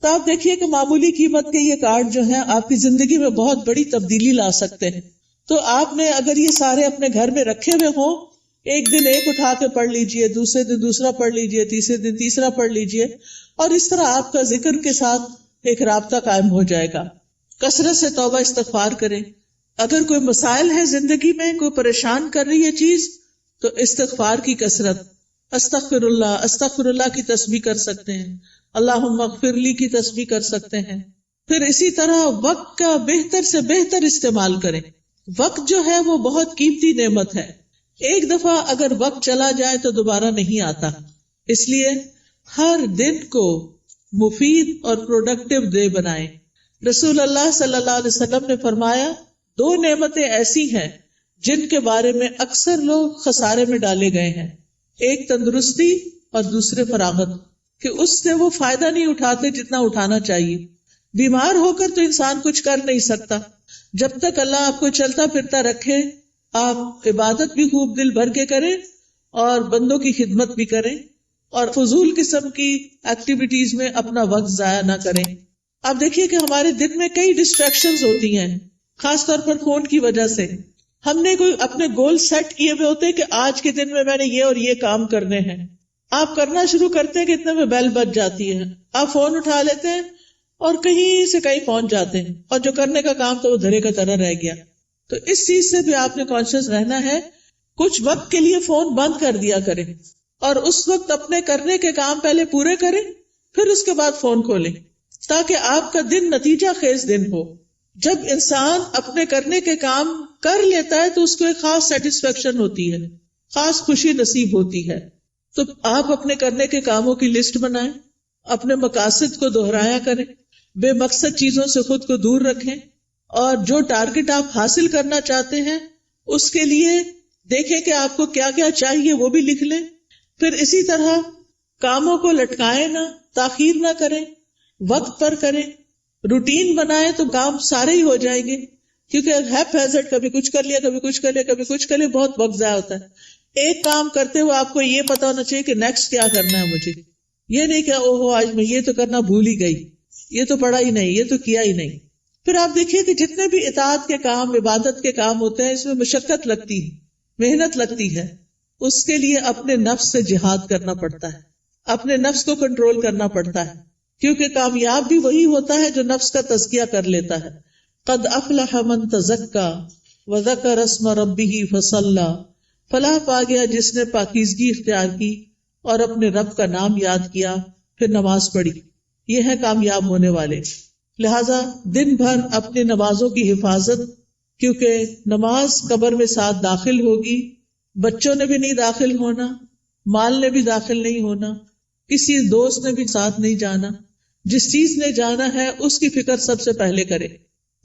تو آپ دیکھیے کہ معمولی قیمت کے یہ کارڈ جو ہیں آپ کی زندگی میں بہت بڑی تبدیلی لا سکتے ہیں. تو آپ نے اگر یہ سارے اپنے گھر میں رکھے ہوئے ہوں، ایک دن ایک اٹھا کے پڑھ لیجئے، دوسرے دن دوسرا پڑھ لیجئے، تیسرے دن تیسرا پڑھ لیجئے، اور اس طرح آپ کا ذکر کے ساتھ ایک رابطہ قائم ہو جائے گا. کثرت سے توبہ استغفار کریں. اگر کوئی مسائل ہے زندگی میں، کوئی پریشان کر رہی ہے چیز، تو استغفار کی کثرت، استغفر اللہ کی تسبیح کر سکتے ہیں، اللہم اغفر لی کی تسبیح کر سکتے ہیں. پھر اسی طرح وقت کا بہتر سے بہتر استعمال کریں. وقت جو ہے وہ بہت قیمتی نعمت ہے. ایک دفعہ اگر وقت چلا جائے تو دوبارہ نہیں آتا. اس لیے ہر دن کو مفید اور پروڈکٹیو ڈے بنائیں. رسول اللہ صلی اللہ علیہ وسلم نے فرمایا 2 نعمتیں ایسی ہیں جن کے بارے میں اکثر لوگ خسارے میں ڈالے گئے ہیں. ایک تندرستی اور دوسرے فراغت، کہ اس سے وہ فائدہ نہیں اٹھاتے جتنا اٹھانا چاہیے. بیمار ہو کر تو انسان کچھ کر نہیں سکتا. جب تک اللہ آپ کو چلتا پھرتا رکھے، آپ عبادت بھی خوب دل بھر کے کریں اور بندوں کی خدمت بھی کریں اور فضول قسم کی ایکٹیویٹیز میں اپنا وقت ضائع نہ کریں. آپ دیکھیے کہ ہمارے دن میں کئی ڈسٹریکشنز ہوتی ہیں، خاص طور پر فون کی وجہ سے. ہم نے کوئی اپنے گول سیٹ کیے ہوئے ہوتے ہیں کہ آج کے دن میں نے یہ اور یہ کام کرنے ہیں. آپ کرنا شروع کرتے ہیں کہ اتنے میں بیل بج جاتی ہے، آپ فون اٹھا لیتے ہیں اور کہیں سے کہیں پہنچ جاتے ہیں، اور جو کرنے کا کام تو وہ دھرے کا طرح رہ گیا. تو اس چیز سے بھی آپ نے کانشیس رہنا ہے. کچھ وقت کے لیے فون بند کر دیا کریں اور اس وقت اپنے کرنے کے کام پہلے پورے کریں، پھر اس کے بعد فون کھولیں، تاکہ آپ کا دن نتیجہ خیز دن ہو. جب انسان اپنے کرنے کے کام کر لیتا ہے تو اس کو ایک خاص سیٹسفیکشن ہوتی ہے، خاص خوشی نصیب ہوتی ہے. تو آپ اپنے کرنے کے کاموں کی لسٹ بنائیں، اپنے مقاصد کو دہرایا کریں، بے مقصد چیزوں سے خود کو دور رکھیں، اور جو ٹارگٹ آپ حاصل کرنا چاہتے ہیں اس کے لیے دیکھیں کہ آپ کو کیا کیا چاہیے، وہ بھی لکھ لیں. پھر اسی طرح کاموں کو لٹکائیں نہ، تاخیر نہ کریں، وقت پر کریں. روٹین بنائیں تو کام سارے ہی ہو جائیں گے، کیونکہ ہیپ ہیزرڈ کبھی کچھ کر لیا، کبھی کچھ کر لیا، کبھی کچھ کر لیا، بہت وقت ضائع ہوتا ہے. ایک کام کرتے ہوئے آپ کو یہ پتا ہونا چاہیے کہ نیکسٹ کیا کرنا ہے مجھے. یہ نہیں کہ اوہو آج میں یہ تو کرنا بھول ہی گئی، یہ تو پڑھا ہی نہیں، یہ تو کیا ہی نہیں. پھر آپ دیکھیے کہ جتنے بھی اطاعت کے کام، عبادت کے کام ہوتے ہیں، اس میں مشقت لگتی ہے، محنت لگتی ہے. اس کے لیے اپنے نفس سے جہاد کرنا پڑتا ہے، اپنے نفس کو کنٹرول کرنا پڑتا ہے، کیونکہ کامیاب بھی وہی ہوتا ہے جو نفس کا تزکیہ کر لیتا ہے. قد افلح من تزکا وذکر اسم ربہ فصلی، فلاح پا گیا جس نے پاکیزگی اختیار کی اور اپنے رب کا نام یاد کیا پھر نماز پڑھی. یہ ہے کامیاب ہونے والے. لہذا دن بھر اپنی نمازوں کی حفاظت، کیونکہ نماز قبر میں ساتھ داخل ہوگی، بچوں نے بھی نہیں داخل ہونا، مال نے بھی داخل نہیں ہونا، کسی دوست نے بھی ساتھ نہیں جانا. جس چیز نے جانا ہے اس کی فکر سب سے پہلے کرے.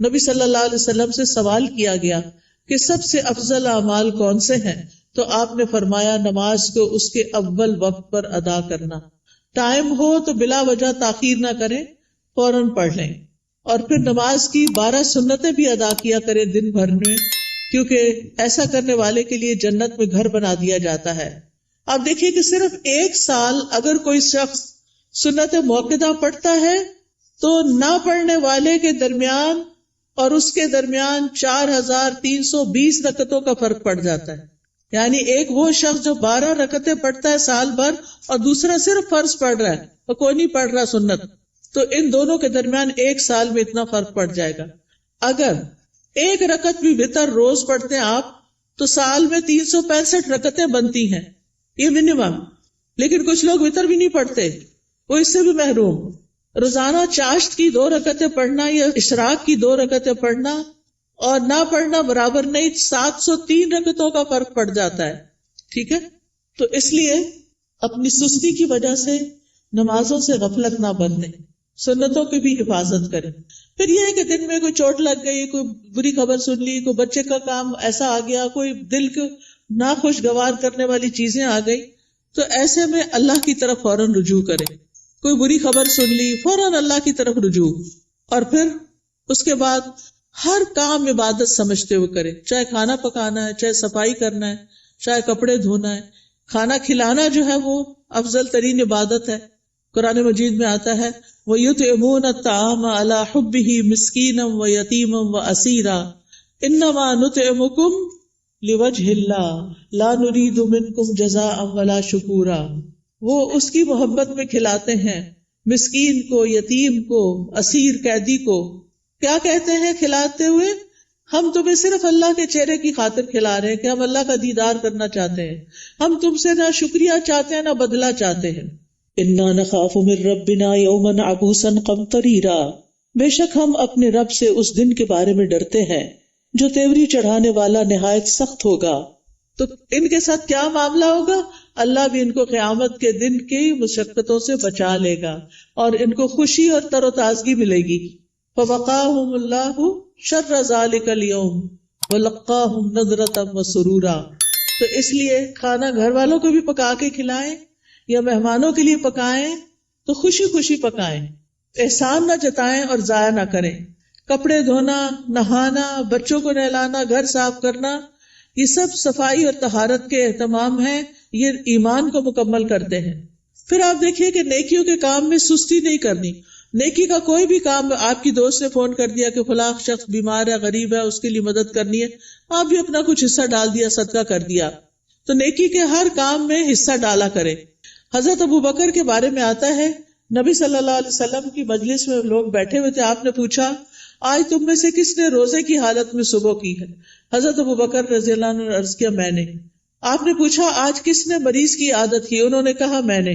نبی صلی اللہ علیہ وسلم سے سوال کیا گیا کہ سب سے افضل اعمال کون سے ہیں، تو آپ نے فرمایا نماز کو اس کے اول وقت پر ادا کرنا. ٹائم ہو تو بلا وجہ تاخیر نہ کریں، فوراً پڑھ لیں. اور پھر نماز کی 12 سنتیں بھی ادا کیا کریں دن بھر میں، کیونکہ ایسا کرنے والے کے لیے جنت میں گھر بنا دیا جاتا ہے. آپ دیکھیے کہ صرف 1 سال اگر کوئی شخص سنت موقدہ پڑھتا ہے تو نہ پڑھنے والے کے درمیان اور اس کے درمیان 4320 رکعتوں کا فرق پڑ جاتا ہے. یعنی ایک وہ شخص جو 12 رکعتیں پڑھتا ہے سال بھر، اور دوسرا صرف فرض پڑھ رہا ہے اور کوئی نہیں پڑھ رہا سنت، تو ان دونوں کے درمیان 1 سال میں اتنا فرق پڑ جائے گا. اگر 1 رکعت بھی وتر روز پڑھتے ہیں آپ تو سال میں 365 رکعتیں بنتی ہیں، یہ منیمم. لیکن کچھ لوگ وتر بھی نہیں پڑھتے، وہ اس سے بھی محروم. روزانہ چاشت کی 2 رکعتیں پڑھنا یا اشراق کی 2 رکعتیں پڑھنا اور نہ پڑھنا برابر نہیں، 703 رکعتوں کا فرق پڑ جاتا ہے. ٹھیک ہے، تو اس لیے اپنی سستی کی وجہ سے نمازوں سے غفلت نہ برتیں، سنتوں کی بھی حفاظت کریں. پھر یہ ہے کہ دن میں کوئی چوٹ لگ گئی، کوئی بری خبر سن لی، کوئی بچے کا کام ایسا آ گیا، کوئی دل کو ناخوشگوار کرنے والی چیزیں آ گئی، تو ایسے میں اللہ کی طرف فوراً رجوع کریں. کوئی بری خبر سن لی، فوراً اللہ کی طرف رجوع. اور پھر اس کے بعد ہر کام عبادت سمجھتے ہوئے کریں، چاہے کھانا پکانا ہے، چاہے صفائی کرنا ہے، چاہے کپڑے دھونا ہے. کھانا کھلانا جو ہے وہ افضل ترین عبادت ہے. قرآن مجید میں آتا ہے وَيُطْعِمُونَ الطَّعَامَ عَلَى حُبِّهِ مِسْكِينًا وَيَتِيمًا وَأَسِيرًا إِنَّمَا نُطْعِمُكُمْ لوجہ اللہ لا نرید منکم جزاء ولا شکورا، وہ اس کی محبت میں کھلاتے ہیں مسکین کو، یتیم کو، اسیر قیدی کو. کیا کہتے ہیں کھلاتے ہوئے؟ ہم تمہیں صرف اللہ کے چہرے کی خاطر کھلا رہے ہیں کہ ہم اللہ کا دیدار کرنا چاہتے ہیں، ہم تم سے نہ شکریہ چاہتے ہیں نہ بدلہ چاہتے ہیں. انا نخاف من ربنا یوما عبوسا قمطریرا، بے شک ہم اپنے رب سے اس دن کے بارے میں ڈرتے ہیں جو تیوری چڑھانے والا نہایت سخت ہوگا. تو ان کے ساتھ کیا معاملہ ہوگا؟ اللہ بھی ان کو قیامت کے دن کی مشقتوں سے بچا لے گا اور ان کو خوشی اور تر و تازگی ملے گی. فوقاہم اللہ شر ذلک اليوم ولقاہم نضرۃ وسرورا. تو اس لیے کھانا گھر والوں کو بھی پکا کے کھلائیں یا مہمانوں کے لیے پکائیں تو خوشی خوشی پکائیں، احسان نہ جتائیں اور ضائع نہ کریں. کپڑے دھونا، نہانا، بچوں کو نہلانا، گھر صاف کرنا، یہ سب صفائی اور طہارت کے اہتمام ہیں، یہ ایمان کو مکمل کرتے ہیں. پھر آپ دیکھیے کہ نیکیوں کے کام میں سستی نہیں کرنی. نیکی کا کوئی بھی کام، آپ کی دوست نے فون کر دیا کہ فلاں شخص بیمار ہے، غریب ہے، اس کے لیے مدد کرنی ہے، آپ بھی اپنا کچھ حصہ ڈال دیا، صدقہ کر دیا. تو نیکی کے ہر کام میں حصہ ڈالا کرے. حضرت ابوبکر کے بارے میں آتا ہے، نبی صلی اللہ علیہ وسلم کی مجلس میں لوگ بیٹھے ہوئے تھے، آپ نے پوچھا آج تم میں سے کس نے روزے کی حالت میں صبح کی ہے؟ حضرت ابوبکر رضی اللہ عنہ نے عرض کیا میں نے. آپ نے پوچھا آج کس نے مریض کی عادت کی؟ انہوں نے کہا میں نے.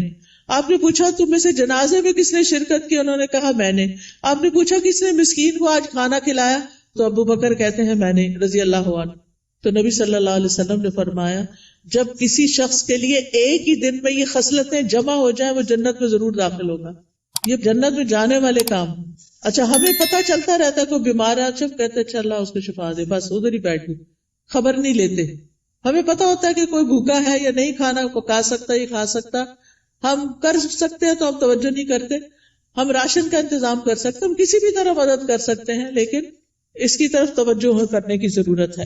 آپ نے پوچھا تم میں سے جنازے میں کس نے شرکت کی؟ انہوں نے کہا میں نے. آپ نے پوچھا کس نے مسکین کو آج کھانا کھلایا؟ تو ابوبکر کہتے ہیں میں نے رضی اللہ عنہ. تو نبی صلی اللہ علیہ وسلم نے فرمایا جب کسی شخص کے لیے ایک ہی دن میں یہ خصلتیں جمع ہو جائیں وہ جنت میں ضرور داخل ہوگا. یہ جنت میں جانے والے کام. اچھا ہمیں پتہ چلتا رہتا ہے کوئی بیمار ہے، جب کہتے اچھا اللہ اس کو شفا دے، بس ادھر ہی بیٹھ گئے، خبر نہیں لیتے. ہمیں پتہ ہوتا ہے کہ کوئی بھوکا ہے یا نہیں کھانا پکا سکتا یہ کھا سکتا، ہم کر سکتے ہیں تو ہم توجہ نہیں کرتے. ہم راشن کا انتظام کر سکتے، ہم کسی بھی طرح مدد کر سکتے ہیں، لیکن اس کی طرف توجہ کرنے کی ضرورت ہے.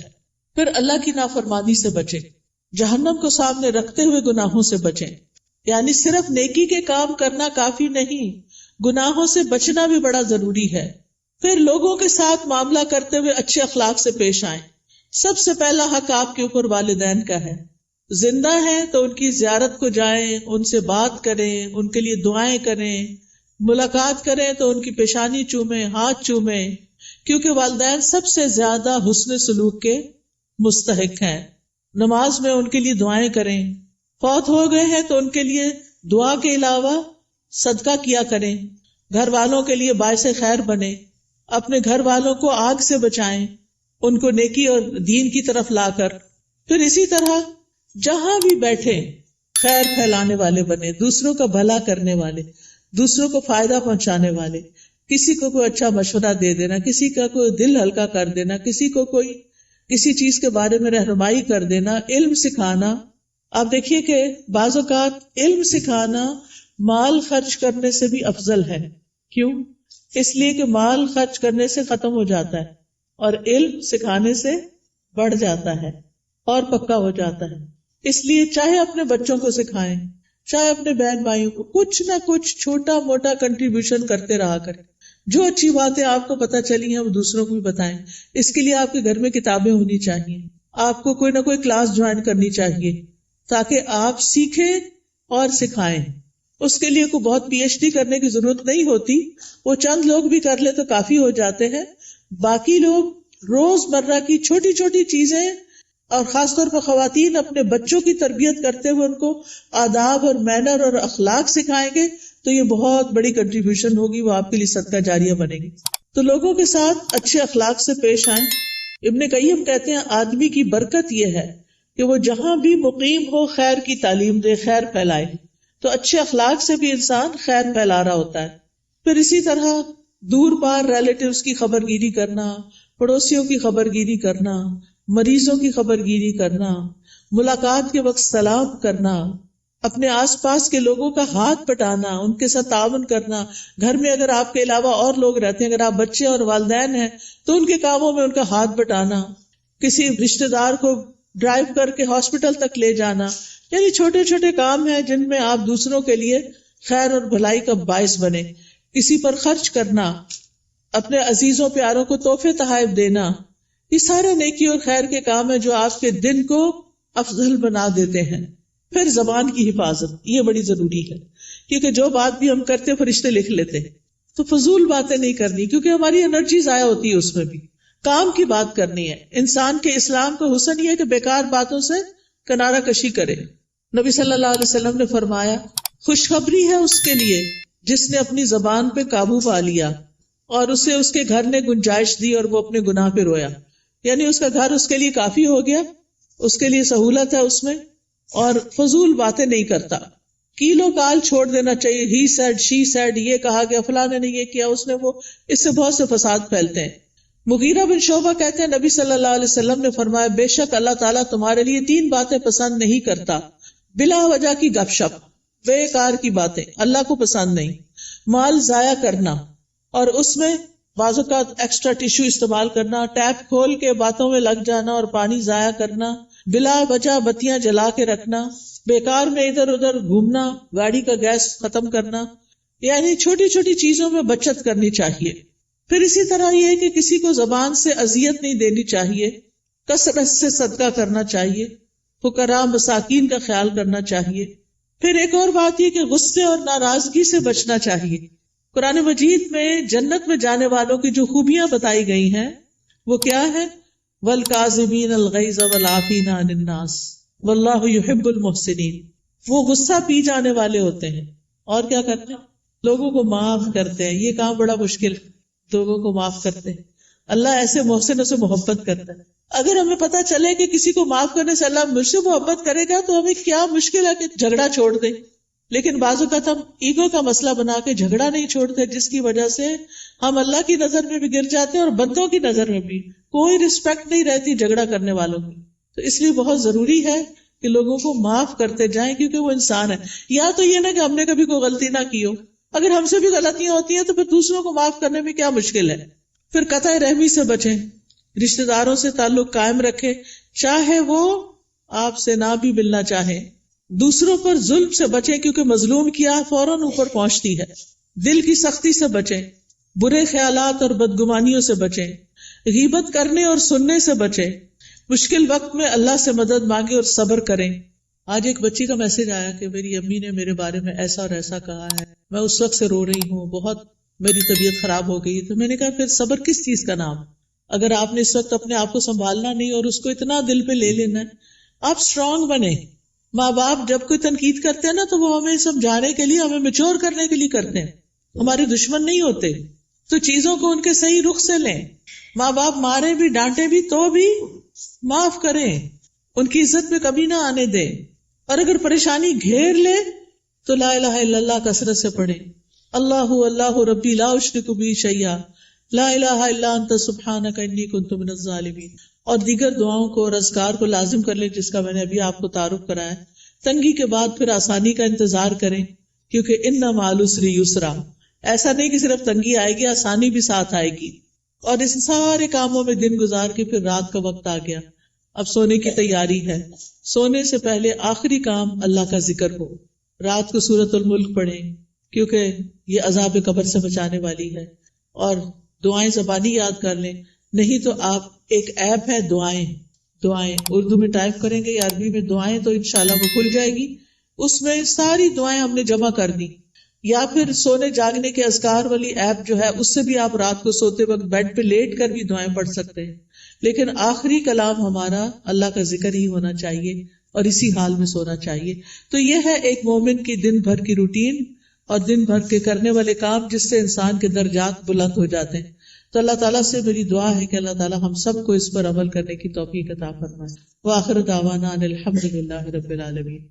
پھر اللہ کی نافرمانی سے بچیں، جہنم کو سامنے رکھتے ہوئے گناہوں سے بچیں. یعنی صرف نیکی کے کام کرنا کافی نہیں، گناہوں سے بچنا بھی بڑا ضروری ہے. پھر لوگوں کے ساتھ معاملہ کرتے ہوئے اچھے اخلاق سے پیش آئیں. سب سے پہلا حق آپ کے اوپر والدین کا ہے. زندہ ہیں تو ان کی زیارت کو جائیں، ان سے بات کریں، ان کے لیے دعائیں کریں، ملاقات کریں تو ان کی پیشانی چومیں، ہاتھ چومیں، کیونکہ والدین سب سے زیادہ حسن سلوک کے مستحق ہیں. نماز میں ان کے لیے دعائیں کریں. فوت ہو گئے ہیں تو ان کے لیے دعا کے علاوہ صدقہ کیا کریں. گھر والوں کے لیے باعث خیر بنیں. اپنے گھر والوں کو آگ سے بچائیں، ان کو نیکی اور دین کی طرف لا کر. پھر اسی طرح جہاں بھی بیٹھے خیر پھیلانے والے بنے، دوسروں کا بھلا کرنے والے، دوسروں کو فائدہ پہنچانے والے. کسی کو کوئی اچھا مشورہ دے دینا، کسی کا کوئی دل ہلکا کر دینا، کسی کو کوئی کسی چیز کے بارے میں رہنمائی کر دینا، علم سکھانا. آپ دیکھیے کہ بعض اوقات علم سکھانا مال خرچ کرنے سے بھی افضل ہے. کیوں؟ اس لیے کہ مال خرچ کرنے سے ختم ہو جاتا ہے اور علم سکھانے سے بڑھ جاتا ہے اور پکا ہو جاتا ہے. اس لیے چاہے اپنے بچوں کو سکھائیں، چاہے اپنے بہن بھائیوں کو، کچھ نہ کچھ چھوٹا موٹا کنٹریبیوشن کرتے رہا کریں. جو اچھی باتیں آپ کو پتہ چلی ہیں وہ دوسروں کو بھی بتائیں. اس کے لیے آپ کے گھر میں کتابیں ہونی چاہیے، آپ کو کوئی نہ کوئی کلاس جوائن کرنی چاہیے تاکہ آپ سیکھیں اور سکھائیں. اس کے لیے کوئی بہت پی ایچ ڈی کرنے کی ضرورت نہیں ہوتی، وہ چند لوگ بھی کر لے تو کافی ہو جاتے ہیں. باقی لوگ روز مرہ کی چھوٹی چھوٹی چیزیں اور خاص طور پر خواتین اپنے بچوں کی تربیت کرتے ہوئے ان کو آداب اور مینر اور اخلاق سکھائیں گے تو یہ بہت بڑی کنٹریبیوشن ہوگی، وہ آپ کے لیے صدقہ جاریہ بنے گی. تو لوگوں کے ساتھ اچھے اخلاق سے پیش آئیں. ابن قیم کہتے ہیں آدمی کی برکت یہ ہے کہ وہ جہاں بھی مقیم ہو خیر کی تعلیم دے، خیر پھیلائے. تو اچھے اخلاق سے بھی انسان خیر پھیلا رہا ہوتا ہے. پھر اسی طرح دور پار ریلیٹیوز کی خبر گیری کرنا، پڑوسیوں کی خبر گیری کرنا، مریضوں کی خبر گیری کرنا، ملاقات کے وقت سلام کرنا، اپنے آس پاس کے لوگوں کا ہاتھ بٹانا، ان کے ساتھ تعاون کرنا. گھر میں اگر آپ کے علاوہ اور لوگ رہتے ہیں، اگر آپ بچے اور والدین ہیں تو ان کے کاموں میں ان کا ہاتھ بٹانا، کسی رشتہ دار کو ڈرائیو کر کے ہاسپٹل تک لے جانا. یعنی چھوٹے چھوٹے کام ہیں جن میں آپ دوسروں کے لیے خیر اور بھلائی کا باعث بنے. کسی پر خرچ کرنا، اپنے عزیزوں پیاروں کو تحفے تحائف دینا، یہ سارے نیکی اور خیر کے کام ہیں جو آپ کے دن کو افضل بنا دیتے ہیں. پھر زبان کی حفاظت، یہ بڑی ضروری ہے، کیونکہ جو بات بھی ہم کرتے فرشتے لکھ لیتے ہیں. تو فضول باتیں نہیں کرنی، کیونکہ ہماری انرجی ضائع ہوتی ہے اس میں بھی. کام کی بات کرنی ہے. انسان کے اسلام کا حسن یہ ہے کہ بیکار باتوں سے کنارہ کشی کرے. نبی صلی اللہ علیہ وسلم نے فرمایا خوشخبری ہے اس کے لیے جس نے اپنی زبان پہ قابو پا لیا اور اسے اس کے گھر نے گنجائش دی اور وہ اپنے گناہ پہ رویا. یعنی اس کا گھر اس کے لیے کافی ہو گیا، اس کے لیے سہولت ہے اس میں، اور فضول باتیں نہیں کرتا. کیلو کال چھوڑ دینا چاہیے. ہی سیڈ، شی سیڈ، یہ کہا گیا، فلاں نے یہ کیا، اس نے وہ، اس سے بہت سے فساد پھیلتے ہیں. مغیرہ بن شعبہ کہتے ہیں نبی صلی اللہ علیہ وسلم نے فرمایا بے شک اللہ تعالیٰ تمہارے لیے 3 باتیں پسند نہیں کرتا. بلا وجہ کی گپ شپ، بیکار کی باتیں اللہ کو پسند نہیں. مال ضائع کرنا اور اس میں بعض اوقات ایکسٹرا ٹیشو استعمال کرنا، ٹیپ کھول کے باتوں میں لگ جانا اور پانی ضائع کرنا، بلا وجہ بتیاں جلا کے رکھنا، بیکار میں ادھر ادھر گھومنا، گاڑی کا گیس ختم کرنا. یعنی چھوٹی چھوٹی چیزوں میں بچت کرنی چاہیے. پھر اسی طرح یہ کہ کسی کو زبان سے اذیت نہیں دینی چاہیے، کثرت سے صدقہ کرنا چاہیے، فقراء مساکین کا خیال کرنا چاہیے. پھر ایک اور بات یہ کہ غصے اور ناراضگی سے بچنا چاہیے. قرآن مجید میں جنت میں جانے والوں کی جو خوبیاں بتائی گئی ہیں وہ کیا ہے؟ وَالْكَاظِمِينَ الْغَيْظَ وَالْعَافِينَ عَنِ النَّاسِ وَاللَّهُ يُحِبُّ الْمُحْسِنِينَ. وہ غصہ پی جانے والے ہوتے ہیں اور کیا کرتے ہیں؟ لوگوں کو معاف کرتے ہیں. یہ کام بڑا مشکل ہے، لوگوں کو معاف کرتے ہیں. اللہ ایسے محسنوں سے محبت کرتا ہے. اگر ہمیں پتا چلے کہ کسی کو معاف کرنے سے اللہ مجھ سے محبت کرے گا تو ہمیں کیا مشکل ہے کہ جھگڑا چھوڑ دیں. لیکن بعض اوقات ہم ایگو کا مسئلہ بنا کے جھگڑا نہیں چھوڑتے، جس کی وجہ سے ہم اللہ کی نظر میں بھی گر جاتے ہیں اور بندوں کی نظر میں بھی کوئی رسپیکٹ نہیں رہتی جھگڑا کرنے والوں کی. تو اس لیے بہت ضروری ہے کہ لوگوں کو معاف کرتے جائیں، کیونکہ وہ انسان ہے. یا تو یہ نہ کہ ہم نے کبھی کوئی غلطی نہ کی ہو، اگر ہم سے بھی غلطیاں ہوتی ہیں تو پھر دوسروں کو معاف کرنے میں کیا مشکل ہے. پھر قطع رحمی سے بچیں، رشتہ داروں سے تعلق قائم رکھیں، چاہے وہ آپ سے نہ بھی ملنا چاہے. دوسروں پر ظلم سے بچیں، کیونکہ مظلوم کی آہ فوراً اوپر پہنچتی ہے. دل کی سختی سے بچیں، برے خیالات اور بدگمانیوں سے بچیں، غیبت کرنے اور سننے سے بچیں. مشکل وقت میں اللہ سے مدد مانگیں اور صبر کریں. آج ایک بچی کا میسج آیا کہ میری امی نے میرے بارے میں ایسا اور ایسا کہا ہے، میں اس وقت سے رو رہی ہوں، بہت میری طبیعت خراب ہو گئی. تو میں نے کہا پھر صبر کس چیز کا نام؟ اگر آپ نے اس وقت اپنے آپ کو سنبھالنا نہیں اور اس کو اتنا دل پہ لے لینا ہے، آپ اسٹرانگ بنیں. ماں باپ جب کوئی تنقید کرتے ہیں نا تو وہ ہمیں سمجھانے کے لیے، ہمیں میچور کرنے کے لیے کرتے ہیں، ہمارے دشمن نہیں ہوتے. تو چیزوں کو ان کے صحیح رخ سے لیں. ماں باپ مارے بھی ڈانٹے بھی تو بھی معاف کریں، ان کی عزت میں کمی نہ آنے دیں. اور اگر پریشانی گھیر لے تو لا الہ الا اللہ کثرت سے پڑھیں. اللہ اللہ ربی لا اشرک بہ شیئا لا الہ الا انت سبحانک انی کنت من الظالمین. اور دیگر دعاؤں کو اور اذکار کو لازم کر لیں، جس کا میں نے ابھی آپ کو تعارف کرایا. تنگی کے بعد پھر آسانی کا انتظار کریں، کیونکہ ان مع العسر یسرا. ایسا نہیں کہ صرف تنگی آئے گی، آسانی بھی ساتھ آئے گی. اور اس سارے کاموں میں دن گزار کے پھر رات کا وقت آ گیا، اب سونے کی تیاری ہے. سونے سے پہلے آخری کام اللہ کا ذکر ہو. رات کو سورۃ الملک پڑھیں، کیونکہ یہ عذاب قبر سے بچانے والی ہے. اور دعائیں زبانی یاد کر لیں، نہیں تو آپ ایک ایپ ہے دعائیں اردو میں ٹائپ کریں گے یا عربی میں دعائیں تو انشاءاللہ وہ کھل جائے گی. اس میں ساری دعائیں ہم نے جمع کر دی. یا پھر سونے جاگنے کے اذکار والی ایپ جو ہے، اس سے بھی آپ رات کو سوتے وقت بیڈ پہ لیٹ کر بھی دعائیں پڑھ سکتے ہیں. لیکن آخری کلام ہمارا اللہ کا ذکر ہی ہونا چاہیے اور اسی حال میں سونا چاہیے. تو یہ ہے ایک مومن کی دن بھر کی روٹین اور دن بھر کے کرنے والے کام، جس سے انسان کے درجات بلند ہو جاتے ہیں. تو اللہ تعالیٰ سے میری دعا ہے کہ اللہ تعالیٰ ہم سب کو اس پر عمل کرنے کی توفیق عطا فرمائے. وآخر دعوانا ان الحمد للہ رب العالمین.